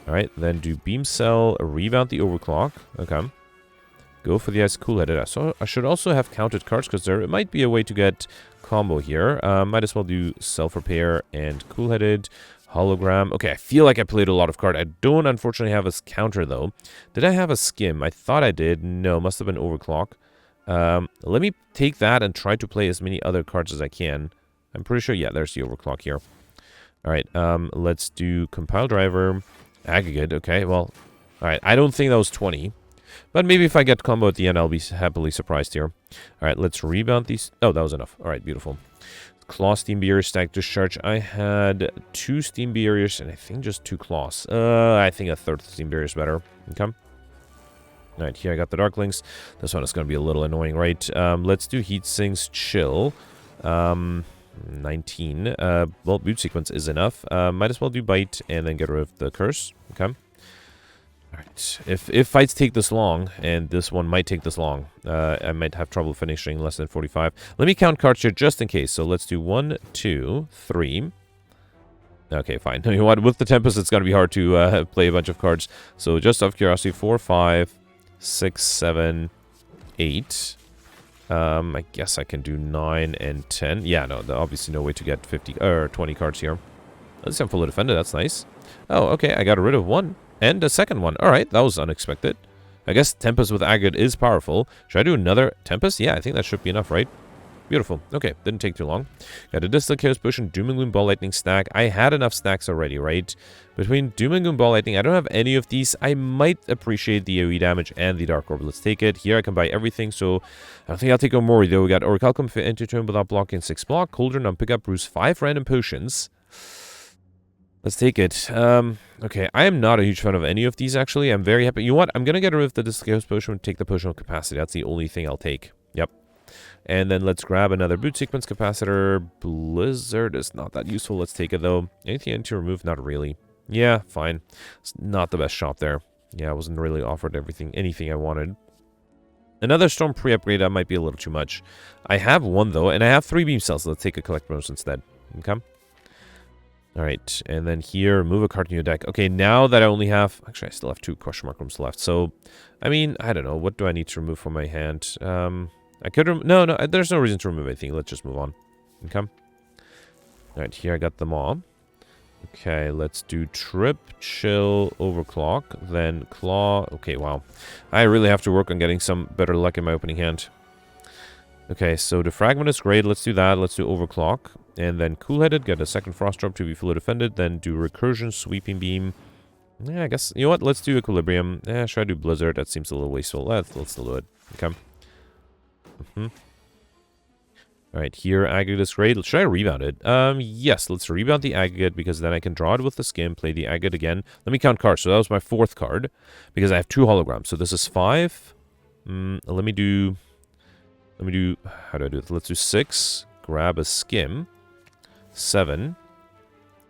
S1: All right, then do beam cell, rebound the overclock. Okay, go for the ice cool-headed. So I should also have counted cards because there might be a way to get combo here. Might as well do self-repair and cool-headed, hologram. Okay, I feel like I played a lot of card. I don't unfortunately have a counter though. Did I have a skim? I thought I did. No, must have been overclock. Let me take that and try to play as many other cards as I can. I'm pretty sure, yeah, there's the overclock here. Alright, let's do compile driver, aggregate, okay, well, alright, I don't think that was 20. But maybe if I get combo at the end, I'll be happily surprised here. Alright, let's rebound these. Oh, that was enough. Alright, beautiful. Claw Steam Barrier, stack discharge. I had 2 Steam Barriers and I think just 2 claws. I think a third Steam Barrier is better. Okay. Alright, here I got the Darklings. This one is going to be a little annoying, right? Let's do Heat Sinks, chill. 19. Well, boot sequence is enough. Might as well do Bite and then get rid of the Curse. Okay. Alright, if fights take this long, and this one might take this long, I might have trouble finishing less than 45. Let me count cards here just in case. So let's do 1, 2, 3. Okay, fine. You know what? With the Tempest, it's going to be hard to play a bunch of cards. So just out of curiosity, 4, 5... 6, 7, 8. I guess I can do 9 and 10. Yeah, no, obviously no way to get 50 or 20 cards here. At least I'm fully defended. That's nice. Oh, okay. I got rid of 1 and a second one. All right, that was unexpected. I guess Tempest with Aggregate is powerful. Should I do another Tempest? Yeah, I think that should be enough, right? Beautiful. Okay, didn't take too long. Got a Distal Chaos Potion, Doom and Gloom Ball Lightning stack. I had enough stacks already, right? Between Doom and Gloom Ball Lightning, I don't have any of these. I might appreciate the AoE damage and the Dark Orb. Let's take it. Here I can buy everything, so I don't think I'll take Omori, though. We got Orichalcum for Enter Turn without blocking 6 block. Cauldron on pickup, Bruce 5 random potions. Let's take it. Okay, I am not a huge fan of any of these, actually. I'm very happy. You know what? I'm going to get rid of the Distal Chaos Potion and take the Potion of Capacity. That's the only thing I'll take. Yep. And then let's grab another boot sequence capacitor. Blizzard is not that useful. Let's take it, though. Anything I need to remove? Not really. Yeah, fine. It's not the best shot there. Yeah, I wasn't really offered anything I wanted. Another Storm pre-upgrade, that might be a little too much. I have 1, though, and I have 3 beam cells. So let's take a collect bonus instead. Okay. Alright, and then here, move a card in your deck. Okay, now that I only have... Actually, I still have 2 question mark rooms left. So, I mean, I don't know. What do I need to remove from my hand? I could no, there's no reason to remove anything. Let's just move on. Okay. Alright, here I got them all. Okay, let's do Trip, Chill, Overclock, then Claw. Okay, wow. I really have to work on getting some better luck in my opening hand. Okay, so the Fragment is great. Let's do that. Let's do Overclock. And then Cool-Headed, get a second Frost Drop to be fully defended. Then do Recursion, Sweeping Beam. Yeah, I guess, you know what? Let's do Equilibrium. Should I do Blizzard? That seems a little wasteful. Let's still do it. Okay. Alright, here, Aggregate is great. Should I rebound it? Yes, let's rebound the Aggregate, because then I can draw it with the skim, play the Aggregate again. Let me count cards. So that was my 4th card, because I have 2 holograms. So this is 5. Let me do, how do I do it? Let's do 6. Grab a skim. 7.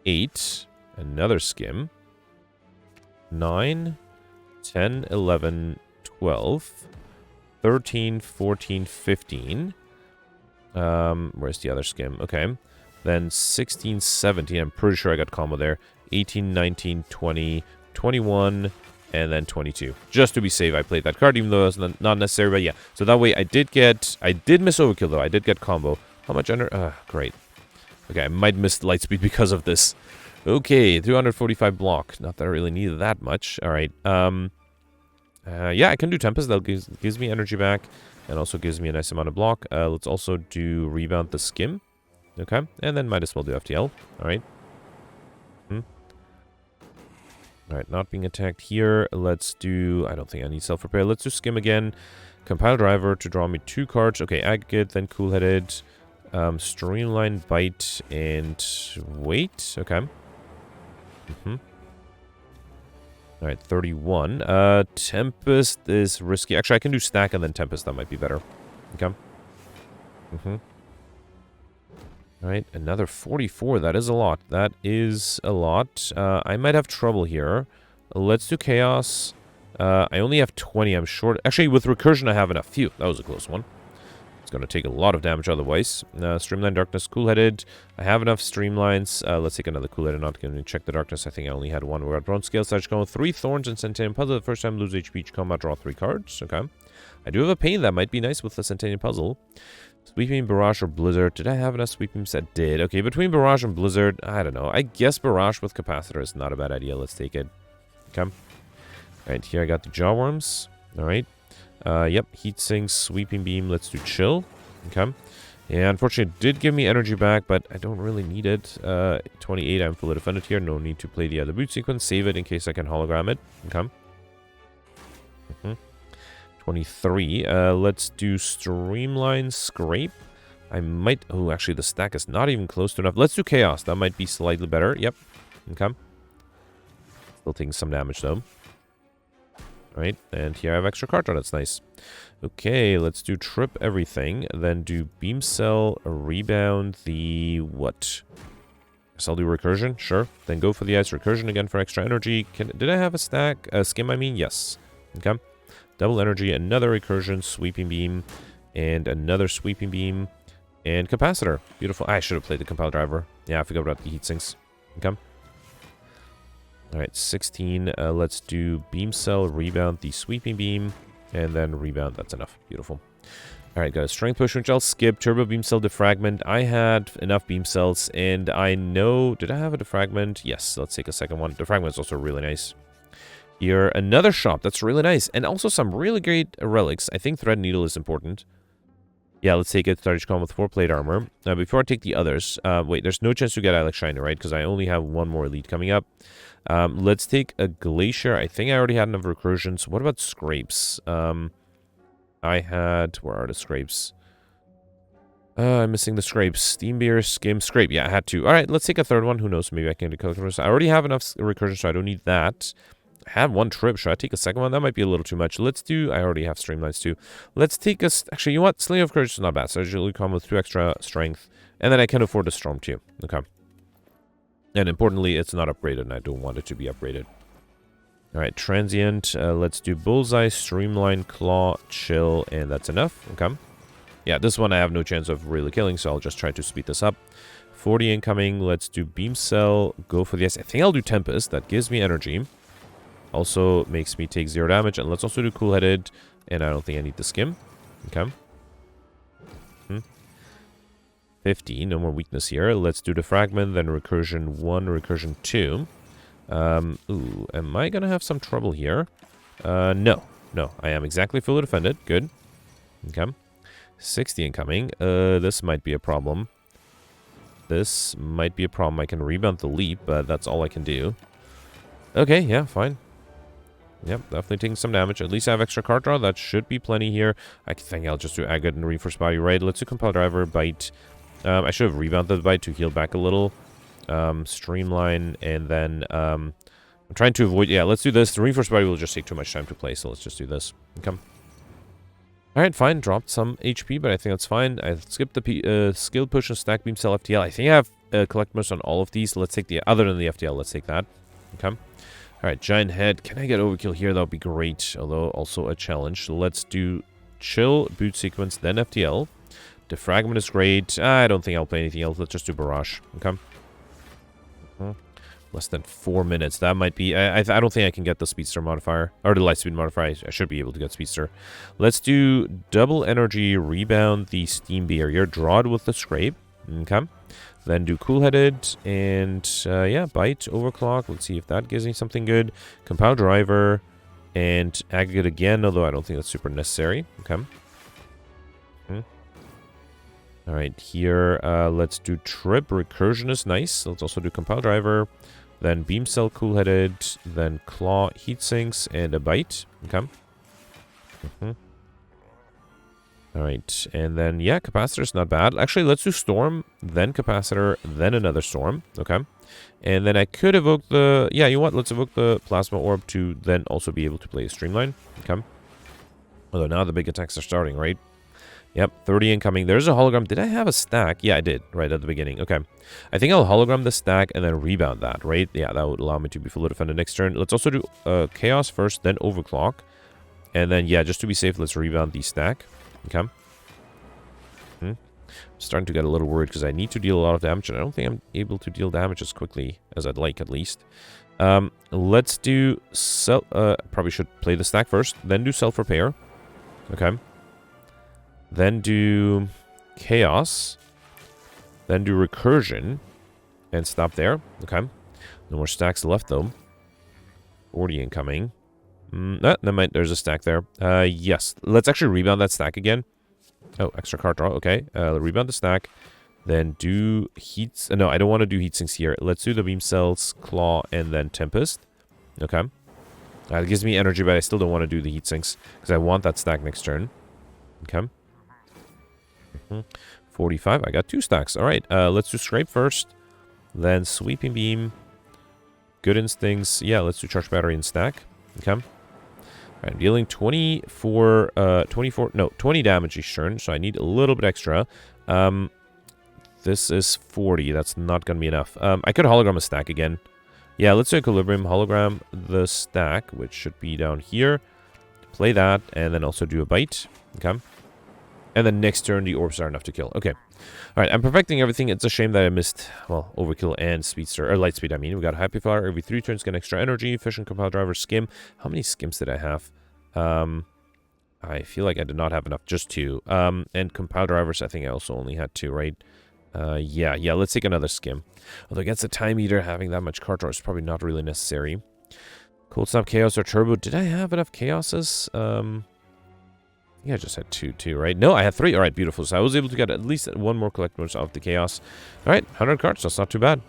S1: 8. Another skim. 9, 10, 11, 12, 13, 14, 15. Where's the other skim? Okay. Then 16, 17. I'm pretty sure I got combo there. 18, 19, 20, 21, and then 22. Just to be safe, I played that card, even though it's not necessary, but yeah. So that way, I did miss overkill, though. I did get combo. How much under? Great. Okay, I might miss Lightspeed because of this. Okay, 245 block. Not that I really needed that much. All right. Yeah, I can do Tempest. That gives me energy back, and also gives me a nice amount of block. Let's also do Rebound the Skim. Okay, and then might as well do FTL. All right. Alright, not being attacked here. Let's do... I don't think I need self-repair. Let's do Skim again. Compile Driver to draw me 2 cards. Okay, Aggregate, then Cool-Headed. Streamline, Bite, and Wait. Okay. Alright, 31. Tempest is risky. Actually, I can do Stack and then Tempest. That might be better. Okay. Alright, another 44. That is a lot. That is a lot. I might have trouble here. Let's do Chaos. I only have 20. I'm short. Actually, with Recursion, I have enough. Phew, that was a close one. It's going to take a lot of damage otherwise. Streamline, Darkness, Cool-Headed. I have enough Streamlines. Let's take another Cool-Headed. Not going to check the Darkness. I think I only had one. We're at Bronze Scale. So I just go 3 Thorns and Centennial Puzzle. The first time, lose HP each combat, draw 3 cards. Okay. I do have a Pain. That might be nice with the Centennial Puzzle. Sweeping, Barrage, or Blizzard. Did I have enough Sweepings? I did. Okay, between Barrage and Blizzard, I don't know. I guess Barrage with Capacitor is not a bad idea. Let's take it. Okay. Alright, here I got the Jawworms. Alright. Yep, Heat Sink, Sweeping Beam. Let's do Chill. Okay. Yeah, unfortunately, it did give me energy back, but I don't really need it. 28, I'm fully defended here. No need to play the other boot sequence. Save it in case I can hologram it. Okay. 23. Let's do Streamline, Scrape. I might... Oh, actually, the stack is not even close to enough. Let's do Chaos. That might be slightly better. Yep. Okay. Still taking some damage, though. Alright, and here I have extra card draw. That's nice. Okay, let's do Trip Everything. Then do Beam Cell, Rebound the... What? Guess I'll do Recursion. Sure. Then go for the Ice Recursion again for extra energy. Did I have a stack? Skim, I mean? Yes. Okay. Double energy, another Recursion, Sweeping Beam, and another Sweeping Beam, and Capacitor. Beautiful. I should have played the Compile Driver. Yeah, I forgot about the Heat Sinks. Okay. Alright, 16. Let's do Beam Cell, Rebound the Sweeping Beam, and then Rebound. That's enough. Beautiful. Alright, got a Strength Push, which I'll skip. Turbo Beam Cell, Defragment. I had enough Beam Cells, and I know... Did I have a Defragment? Yes, let's take a second one. Defragment is also really nice. Here, another shop. That's really nice. And also some really great relics. I think Thread Needle is important. Yeah, let's take it. Starting Calm with 4 plate armor. Now, before I take the others... wait, there's no chance to get Ilex Shiner, right? Because I only have one more elite coming up. Let's take a Glacier. I think I already had enough Recursions. What about Scrapes? I had... Where are the Scrapes? I'm missing the Scrapes. Steam Beer, Skim, Scrape. Yeah, I had 2. Alright, let's take a third one. Who knows? Maybe I can do Color. I already have enough Recursions, so I don't need that. I had 1 trip. Should I take a second one? That might be a little too much. Let's do... I already have Streamlines too. Let's take a... Actually, you know what? Sling of Courage is not bad. So I usually come with 2 extra strength. And then I can afford a Storm too. Okay. And importantly, it's not upgraded, and I don't want it to be upgraded. Alright, Transient. Let's do Bullseye, Streamline, Claw, Chill, and that's enough. Okay. Yeah, this one I have no chance of really killing, so I'll just try to speed this up. 40 incoming. Let's do Beam Cell. Go for the S. I think I'll do Tempest. That gives me energy. Also makes me take 0 damage. And let's also do Cool-Headed. And I don't think I need the Skim. Okay. 50. No more weakness here. Let's do the Fragment. Then Recursion 1, Recursion 2. Ooh, am I going to have some trouble here? No. No, I am exactly fully defended. Good. Okay. 60 incoming. This might be a problem. This might be a problem. I can rebound the leap, but that's all I can do. Okay, yeah, fine. Yep, definitely taking some damage. At least I have extra card draw. That should be plenty here. I think I'll just do Aggregate and Reinforce Body. Right, let's do Compile Driver, Bite. I should have rebounded the Bite to heal back a little. Streamline, and then... I'm trying to avoid... Yeah, let's do this. The Reinforce Body will just take too much time to play, so let's just do this. Okay. Alright, fine. Dropped some HP, but I think that's fine. I skipped the skill push and stack beam cell FTL. I think I have collect most on all of these. Let's take the other than the FTL. Let's take that. Okay. All right, giant head. Can I get overkill here? That would be great, although also a challenge. Let's do chill, boot sequence, then FTL. Defragment is great. I don't think I'll play anything else. Let's just do barrage. Okay. Less than 4 minutes. That might be... I don't think I can get the speedster modifier. Or the lightspeed modifier. I should be able to get speedster. Let's do double energy, rebound the steam barrier, draw it with the scrape. Okay. Then do cool-headed, and yeah, bite, overclock. Let's see if that gives me something good. Compile driver, and aggregate again, although I don't think that's super necessary. Okay. All right, here, let's do trip. Recursion is nice. Let's also do compile driver, then beam cell, cool-headed, then claw, heat sinks, and a bite. Okay. All right, and then, yeah, capacitor's not bad. Actually, let's do storm, then capacitor, then another storm. Okay. And then I could evoke the... Yeah, you know what? Let's evoke the plasma orb to then also be able to play a streamline. Okay. Although now the big attacks are starting, right? Yep, 30 incoming. There's a hologram. Did I have a stack? Yeah, I did, right at the beginning. Okay. I think I'll hologram the stack and then rebound that, right? Yeah, that would allow me to be fully defended next turn. Let's also do chaos first, then overclock. And then, yeah, just to be safe, let's rebound the stack. Okay. Starting to get a little worried because I need to deal a lot of damage, and I don't think I'm able to deal damage as quickly as I'd like, at least. Let's do... probably should play the stack first, then do self-repair. Okay. Then do chaos. Then do recursion. And stop there. Okay. No more stacks left, though. 40 incoming. There's a stack there. Yes. Let's actually rebound that stack again. Oh, extra card draw. Okay. Rebound the stack. Then do heats. No, I don't want to do heat sinks here. Let's do the beam cells, claw, and then tempest. Okay. It gives me energy, but I still don't want to do the heat sinks because I want that stack next turn. Okay. 45. I got 2 stacks. All right. Let's do scrape first. Then sweeping beam. Good instincts. Yeah, let's do charge battery and stack. Okay. All right, I'm dealing 20 damage each turn, so I need a little bit extra. This is 40. That's not going to be enough. I could hologram a stack again. Yeah, let's do equilibrium. Hologram the stack, which should be down here. Play that, and then also do a bite. Okay. And then next turn, the orbs are enough to kill. Okay. All right, I'm perfecting everything. It's a shame that I missed, well, overkill and speedster, or light speed, I mean. We got happy fire. Every 3 turns, get extra energy. Efficient compile driver, skim. How many skims did I have? I feel like I did not have enough. Just 2. And compile drivers, I think I also only had 2, right? Yeah, let's take another skim. Although against the time eater, having that much card draw is probably not really necessary. Cold Snap, Chaos, or Turbo. Did I have enough Chaoses? Yeah, I just had 2, right? No, I had 3. All right, beautiful. So I was able to get at least 1 more collectibles of the Chaos. All right, 100 cards. That's not too bad.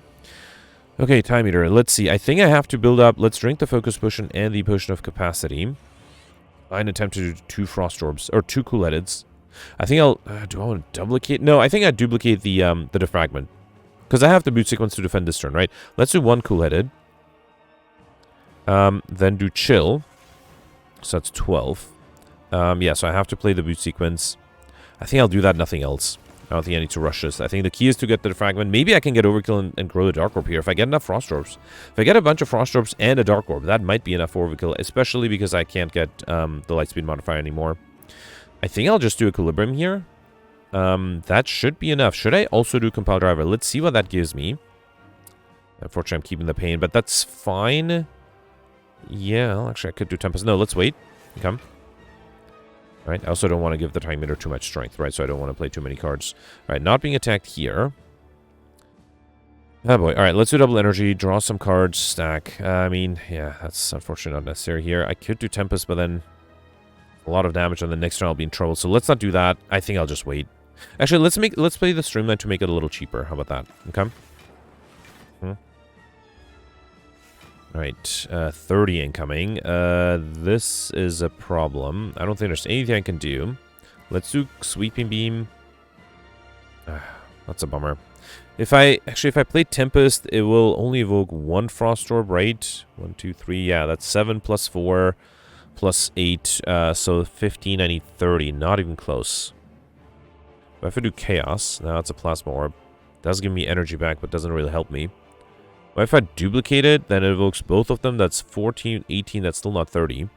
S1: Okay, time eater. Let's see. I think I have to build up. Let's drink the focus potion and the potion of capacity. I attempt to do 2 frost orbs, or 2 cool-headeds. I think I'll... do I want to duplicate? No, I think I duplicate the defragment. Because I have the boot sequence to defend this turn, right? Let's do 1 cool-headed. Then do chill. So that's 12. Yeah, so I have to play the boot sequence. I think I'll do that, nothing else. I don't think I need to rush this. I think the key is to get the defragment. Maybe I can get overkill and grow the dark orb here if I get enough frost orbs. If I get a bunch of frost orbs and a dark orb, that might be enough for overkill, especially because I can't get the lightspeed modifier anymore. I think I'll just do equilibrium here. That should be enough. Should I also do compile driver? Let's see what that gives me. Unfortunately, I'm keeping the pain, but that's fine. Yeah, well, actually, I could do tempest. No, let's wait. Okay. Right, I also don't want to give the time meter too much strength, right? So I don't want to play too many cards. All right, not being attacked here. Oh boy. All right, let's do double energy, draw some cards, stack. I mean, yeah, that's unfortunately not necessary here. I could do Tempest, but then a lot of damage on the next turn I'll be in trouble. So let's not do that. I think I'll just wait. Actually, let's play the Streamline to make it a little cheaper. How about that? Okay. All right, 30 incoming. This is a problem. I don't think there's anything I can do. Let's do Sweeping Beam. That's a bummer. If I play Tempest, it will only evoke 1 Frost Orb, right? 1, 2, 3. Yeah, that's 7 plus 4 plus 8. So 15, I need 30. Not even close. But if I do Chaos, now it's a Plasma Orb. Does give me energy back, but doesn't really help me. But if I duplicate it, then it evokes both of them. That's 14, 18. That's still not 30.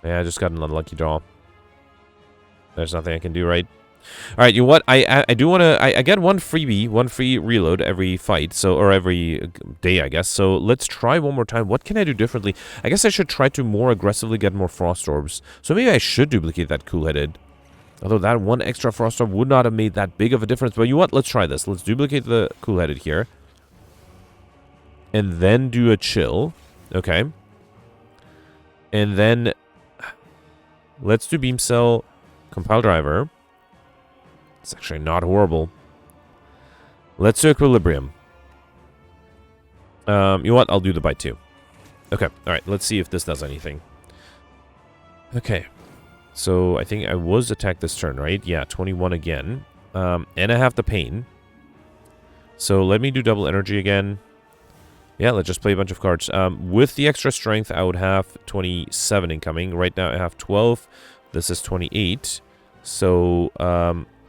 S1: Yeah, I just got an unlucky draw. There's nothing I can do, right? All right, you know what? I do want to... I get one freebie, one free reload every fight, so, or every day, I guess. So let's try one more time. What can I do differently? I guess I should try to more aggressively get more Frost Orbs. So maybe I should duplicate that Cool-Headed. Although that one extra Frost Orb would not have made that big of a difference. But you know what? Let's try this. Let's duplicate the Cool-Headed here. And then do a Chill. Okay. And then... let's do Beam Cell, Compile Driver. It's actually not horrible. Let's do Equilibrium. You know what? I'll do the Bite too. Okay. Alright, let's see if this does anything. Okay. So, I think I was attacked this turn, right? Yeah, 21 again. And I have the Pain. So, let me do double energy again. Yeah, let's just play a bunch of cards. With the extra strength, I would have 27 incoming. Right now, I have 12. This is 28. So,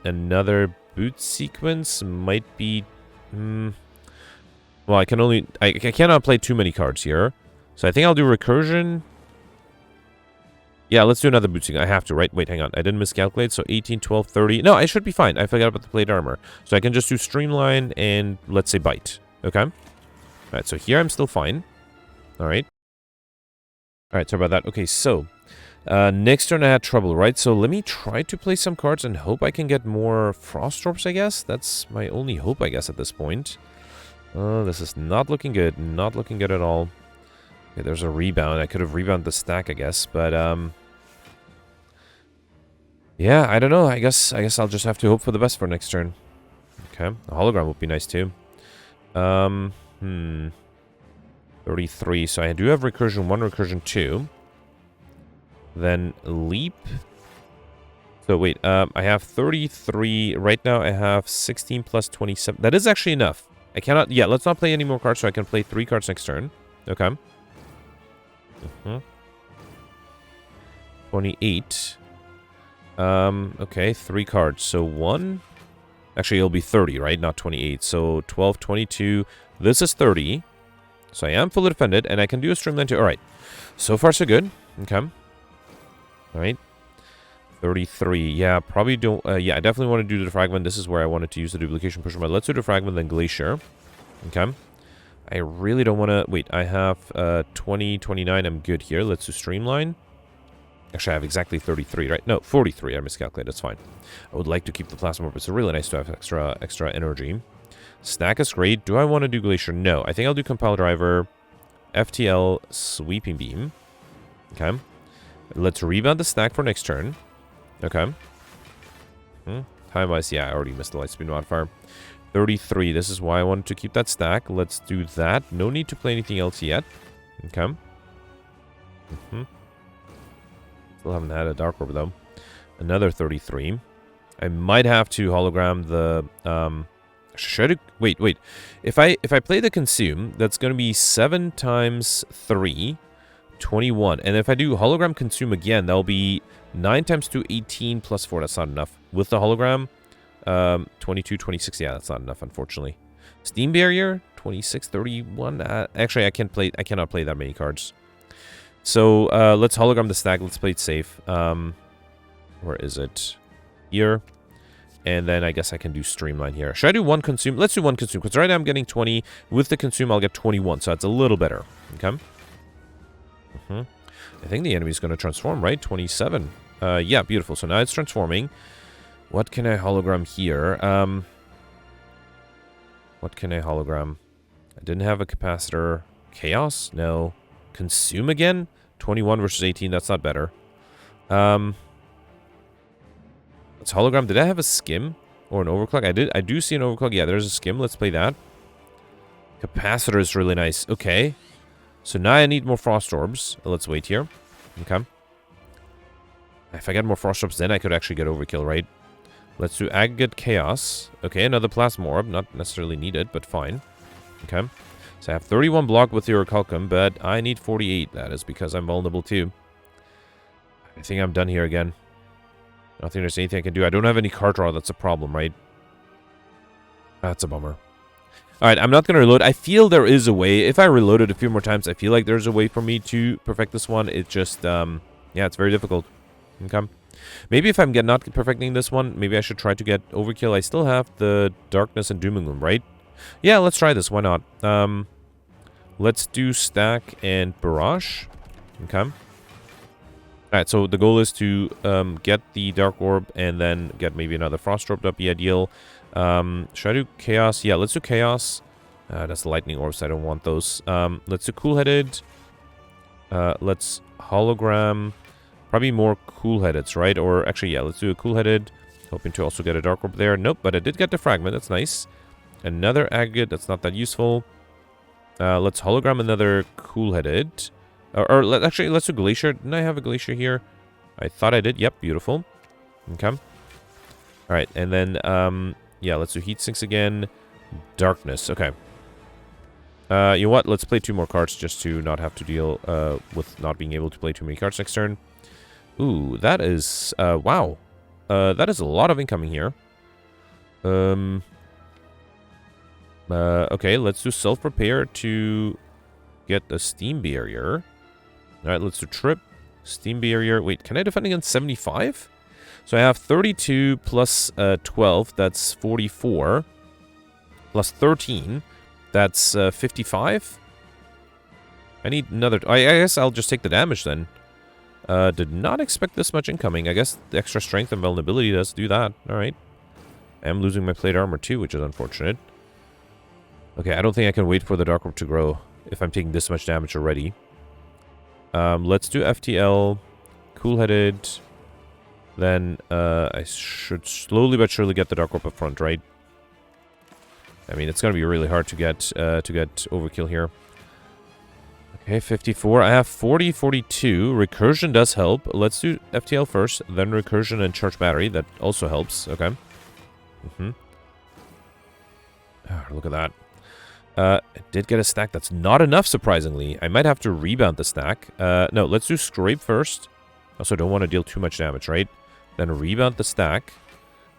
S1: another boot sequence might be... well, I can only... I cannot play too many cards here. So, I think I'll do Recursion. Yeah, let's do another boot sequence. I have to, right? Wait, hang on. I didn't miscalculate. So, 18, 12, 30. No, I should be fine. I forgot about the plate armor. So, I can just do Streamline and, let's say, Bite. Okay? Alright, so here I'm still fine. Alright. Alright, sorry about that. Okay, so... next turn I had trouble, right? So let me try to play some cards and hope I can get more Frost Orbs, I guess. That's my only hope, I guess, at this point. This is not looking good. Not looking good at all. Okay, there's a rebound. I could have rebounded the stack, I guess. But, yeah, I don't know. I guess I'll just have to hope for the best for next turn. Okay. A hologram would be nice, too. 33. So I do have Recursion 1, Recursion 2. Then Leap. So wait, I have 33. Right now I have 16 plus 27. That is actually enough. I cannot... yeah, let's not play any more cards so I can play 3 cards next turn. Okay. 28. Okay, 3 cards. So 1... actually, it'll be 30, right? Not 28. So 12, 22. This is 30. So I am fully defended, and I can do a Streamline too. Alright. So far, so good. Okay. Alright. 33. Yeah, probably don't... yeah, I definitely want to do the Defragment. This is where I wanted to use the Duplication Pusher. But let's do the Defragment, then Glacier. Okay. I really don't want to... wait, I have 20, 29. I'm good here. Let's do Streamline. Actually, I have exactly 33, right? No, 43. I miscalculated. That's fine. I would like to keep the Plasma Orb. It's really nice to have extra energy. Snack is great. Do I want to do Glacier? No. I think I'll do Compile Driver, FTL, Sweeping Beam. Okay. Let's rebound the stack for next turn. Okay. Time-wise, yeah, I already missed the Lightspeed modifier. 33. This is why I wanted to keep that stack. Let's do that. No need to play anything else yet. Okay. Still haven't had a Dark Orb, though. Another 33. I might have to hologram the... should I do... wait. If I play the Consume, that's going to be 7 times 3... 21. And if I do hologram consume again, that'll be 9 times 2, 18 plus 4. That's not enough. With the hologram, 22, 26. Yeah, that's not enough, unfortunately. Steam Barrier, 26, 31. Actually, I cannot play that many cards. So, let's hologram the stack. Let's play it safe. Where is it? Here. And then I guess I can do Streamline here. Should I do 1 consume? Let's do 1 consume. Because right now I'm getting 20. With the consume, I'll get 21. So that's a little better. Okay. I think the enemy's going to transform, right? 27. Yeah, beautiful. So now it's transforming. What can I hologram here? What can I hologram? I didn't have a capacitor. Chaos? No. Consume again? 21 versus 18. That's not better. Let's hologram. Did I have a skim? Or an overclock? I do see an overclock. Yeah, there's a skim. Let's play that. Capacitor is really nice. Okay. So now I need more Frost Orbs. Let's wait here. Okay. If I get more Frost Orbs, then I could actually get overkill, right? Let's do Aggregate Chaos. Okay, another Plasma Orb. Not necessarily needed, but fine. Okay. So I have 31 block with the Orichalcum, but I need 48. That is because I'm vulnerable too. I think I'm done here again. I don't think there's anything I can do. I don't have any card draw. That's a problem, right? That's a bummer. Alright, I'm not going to reload. I feel there is a way. If I reload it a few more times, I feel like there's a way for me to perfect this one. It just, yeah, it's very difficult. Okay. Maybe if I'm not perfecting this one, maybe I should try to get overkill. I still have the darkness and doom and gloom, right? Yeah, let's try this. Why not? Let's do stack and barrage. Okay. Alright, so the goal is to get the dark orb and then get maybe another frost orb. That'd be ideal. Should I do chaos? Yeah, let's do chaos. That's lightning orbs. I don't want those. Let's do cool-headed. Let's hologram. Probably more cool-headeds, right? Or actually, yeah, let's do a cool-headed. Hoping to also get a dark orb there. Nope, but I did get the fragment. That's nice. Another aggregate. That's not that useful. Let's hologram another cool-headed. Actually, let's do glacier. Didn't I have a glacier here? I thought I did. Yep, beautiful. Okay. Alright, and then, yeah, let's do heat sinks again. Darkness. Okay. You know what? Let's play 2 more cards just to not have to deal with not being able to play too many cards next turn. Ooh, that is, wow. That is a lot of incoming here. Okay, let's do self-repair to get a steam barrier. Alright, let's do trip, steam barrier. Wait, can I defend against 75? So I have 32 plus 12, that's 44. Plus 13, that's 55. I need another... I guess I'll just take the damage then. Did not expect this much incoming. I guess the extra strength and vulnerability does do that. Alright. I am losing my plate armor too, which is unfortunate. Okay, I don't think I can wait for the dark orb to grow if I'm taking this much damage already. Let's do FTL, cool-headed. Then I should slowly but surely get the dark orb up front, right? I mean, it's gonna be really hard to get overkill here. Okay, 54. I have 40, 42. Recursion does help. Let's do FTL first, then recursion and charge battery. That also helps. Okay. Look at that. I did get a stack. That's not enough, surprisingly. I might have to rebound the stack. No, let's do scrape first. Also, don't want to deal too much damage, right? Then rebound the stack.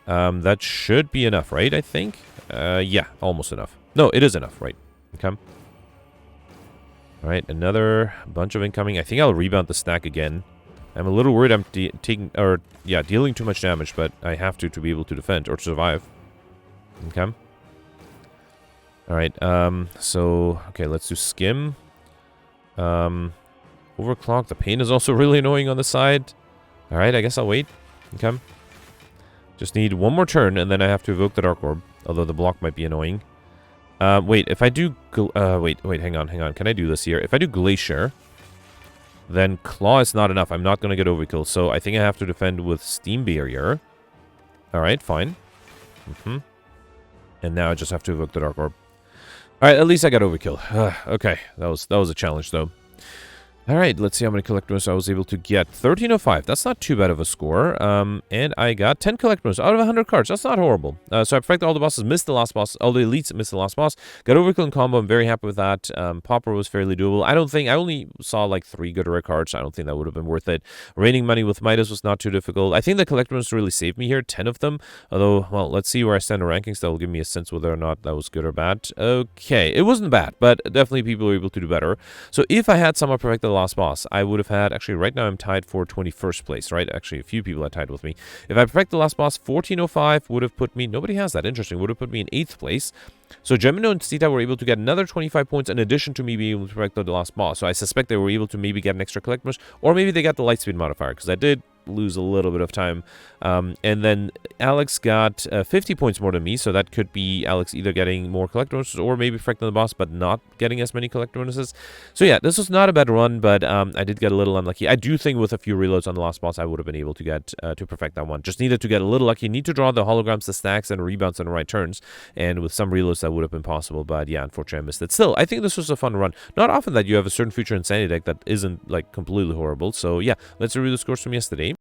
S1: That should be enough, right? I think. Yeah, almost enough. No, it is enough, right? Okay. Alright, another bunch of incoming. I think I'll rebound the stack again. I'm a little worried I'm dealing too much damage, but I have to be able to defend or survive. Okay. Alright, so, okay, let's do skim. Overclock. The pain is also really annoying on the side. Alright, I guess I'll wait. Okay. Just need one more turn, and then I have to evoke the Dark Orb. Although the block might be annoying. Wait, if I do... wait, hang on. Can I do this here? If I do Glacier, then Claw is not enough. I'm not going to get overkill, so I think I have to defend with Steam Barrier. Alright, fine. And now I just have to evoke the Dark Orb. Alright, at least I got overkill. Okay, that was a challenge, though. Alright, let's see how many collectibles I was able to get. 1305, that's not too bad of a score. And I got 10 collectibles out of 100 cards. That's not horrible. So I perfected all the bosses, missed the last boss. All the elites missed the last boss. Got overkill in combo, I'm very happy with that. Popper was fairly doable. I only saw like 3 good rare cards. I don't think that would have been worth it. Raining money with Midas was not too difficult. I think the collectibles really saved me here, 10 of them. Although, well, let's see where I stand in rankings. That will give me a sense whether or not that was good or bad. Okay, it wasn't bad, but definitely people were able to do better. So if I had somehow perfected the last boss, I would have had, actually right now I'm tied for 21st place, right? Actually, a few people are tied with me. If I perfect the last boss, 1405 would have put me, nobody has that, interesting, would have put me in 8th place. So Gemino and Sita were able to get another 25 points in addition to me being able to perfect the last boss. So I suspect they were able to maybe get an extra collectibles, or maybe they got the lightspeed modifier, because I did lose a little bit of time. And then Alex got 50 points more than me, so that could be Alex either getting more collector bonuses or maybe perfecting the boss but not getting as many collector bonuses. So yeah, this was not a bad run, but I did get a little unlucky. I do think with a few reloads on the last boss I would have been able to get to perfect that one. Just needed to get a little lucky. Need to draw the holograms, the stacks, and rebounds on the right turns, and with some reloads that would have been possible, but yeah, unfortunately I missed it. Still, I think this was a fun run. Not often that you have a certain future insanity deck that isn't like completely horrible. So yeah, let's review the scores from yesterday.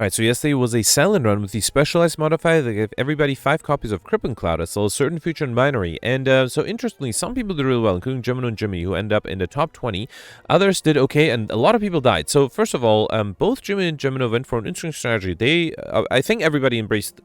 S1: Alright, so yesterday was a silent run with the specialized modifier that gave everybody 5 copies of Crippling Cloud as well as certain future and binary. And so interestingly, some people did really well, including Gemino and Jimmy, who end up in the top 20. Others did okay, and a lot of people died. So first of all, both Jimmy and Gemino went for an interesting strategy. They, I think everybody embraced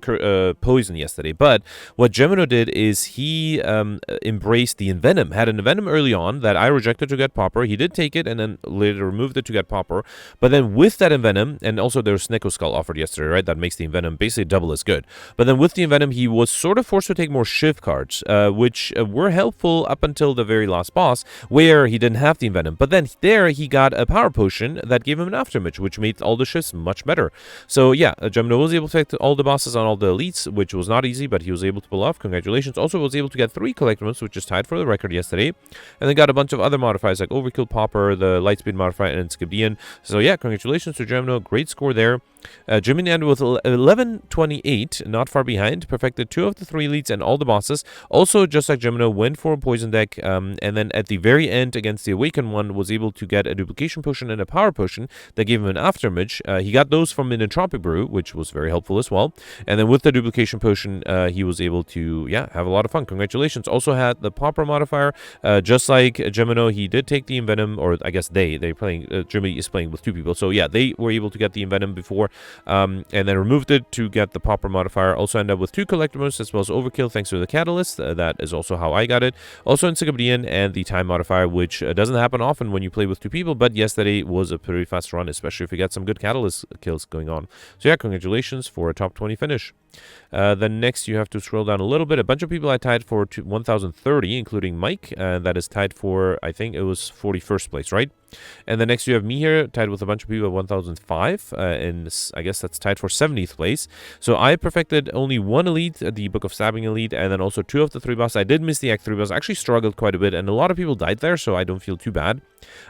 S1: poison yesterday, but what Gemino did is he embraced the Envenom. Had an Envenom early on that I rejected to get Popper. He did take it and then later removed it to get Popper. But then with that Envenom, and also there was Sneko Skull offered yesterday, right? That makes the Envenom basically double as good. But then with the Envenom, he was sort of forced to take more Shiv cards, which were helpful up until the very last boss, where he didn't have the Envenom. But then there, he got a Power Potion that gave him an Afterimage, which made all the shifts much better. So yeah, Gemino was able to take all the bosses on all the elites, which was not easy, but he was able to pull off. Congratulations. Also was able to get 3 Collectibles, which is tied for the record yesterday. And then got a bunch of other modifiers like Overkill, Popper, the Lightspeed modifier, and Skibidian. So yeah, congratulations to Gemino. Great score there. Jimmy ended with 1128, not far behind, perfected 2 of the 3 elites and all the bosses. Also, just like Gemino, went for a poison deck, and then at the very end against the Awakened one, was able to get a Duplication Potion and a Power Potion that gave him an Afterimage. He got those from an Entropic Brew, which was very helpful as well. And then with the Duplication Potion, he was able to, yeah, have a lot of fun. Congratulations. Also had the Popper modifier, just like Gemino, he did take the Envenom, or I guess they're playing, Jimmy is playing with 2 people. So yeah, they were able to get the Envenom before. And then removed it to get the Popper modifier. Also ended up with 2 Collectibles as well as Overkill thanks to the Catalyst. That is also how I got it. Also Encyclopedian and the Time modifier, which doesn't happen often when you play with 2 people, but yesterday was a pretty fast run, especially if you get some good Catalyst kills going on. So yeah, congratulations for a top 20 finish. Then next you have to scroll down a little bit. A bunch of people I tied for 1030, including Mike. That is tied for, I think it was 41st place, right? And then next you have me here, tied with a bunch of people at 1005, and I guess that's tied for 70th place. So I perfected only 1 elite, the Book of Stabbing elite, and then also 2 of the 3 bosses. I did miss the Act 3 boss. I actually struggled quite a bit, and a lot of people died there, so I don't feel too bad.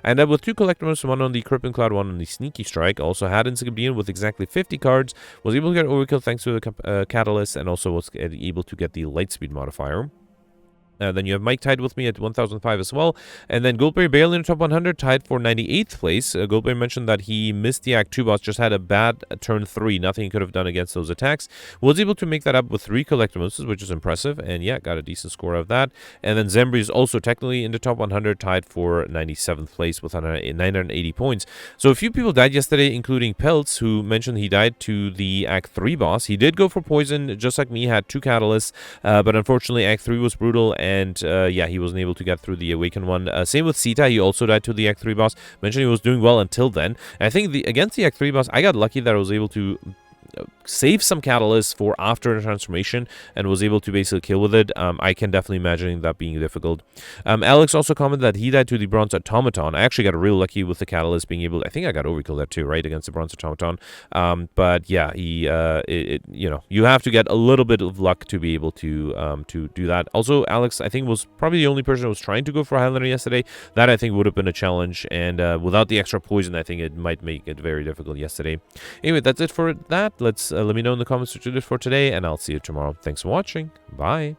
S1: I ended up with 2 Collectibles, one on the Crippling Cloud, one on the Sneaky Strike. Also had Encyclopedian with exactly 50 cards. Was able to get Overkill thanks to the Catalyst, and also was able to get the Lightspeed modifier. Then you have Mike tied with me at 1005 as well. And then Goldberry barely in the top 100, tied for 98th place. Goldberry mentioned that he missed the Act 2 boss, just had a bad turn 3. Nothing he could have done against those attacks. Was able to make that up with 3 Collectibles, which is impressive. And yeah, got a decent score of that. And then Zembri is also technically in the top 100, tied for 97th place with 980 points. So a few people died yesterday, including Peltz, who mentioned he died to the Act 3 boss. He did go for poison, just like me, had 2 Catalysts. But unfortunately, Act 3 was brutal. And yeah, he wasn't able to get through the Awakened one. Same with Sita, he also died to the Act 3 boss. Mentioned he was doing well until then. And I think against the Act 3 boss, I got lucky that I was able to save some catalysts for after the transformation and was able to basically kill with it. I can definitely imagine that being difficult. Alex also commented that he died to the Bronze Automaton. I actually got real lucky with the catalyst being able to, I think I got Overkill that too, right, against the Bronze Automaton. But yeah, he you know, you have to get a little bit of luck to be able to do that. Also, Alex, I think, was probably the only person who was trying to go for Highlander yesterday. That I think would have been a challenge, and without the extra poison, I think it might make it very difficult yesterday. Anyway, that's it for that. Let me know in the comments what you did for today, and I'll see you tomorrow. Thanks for watching. Bye.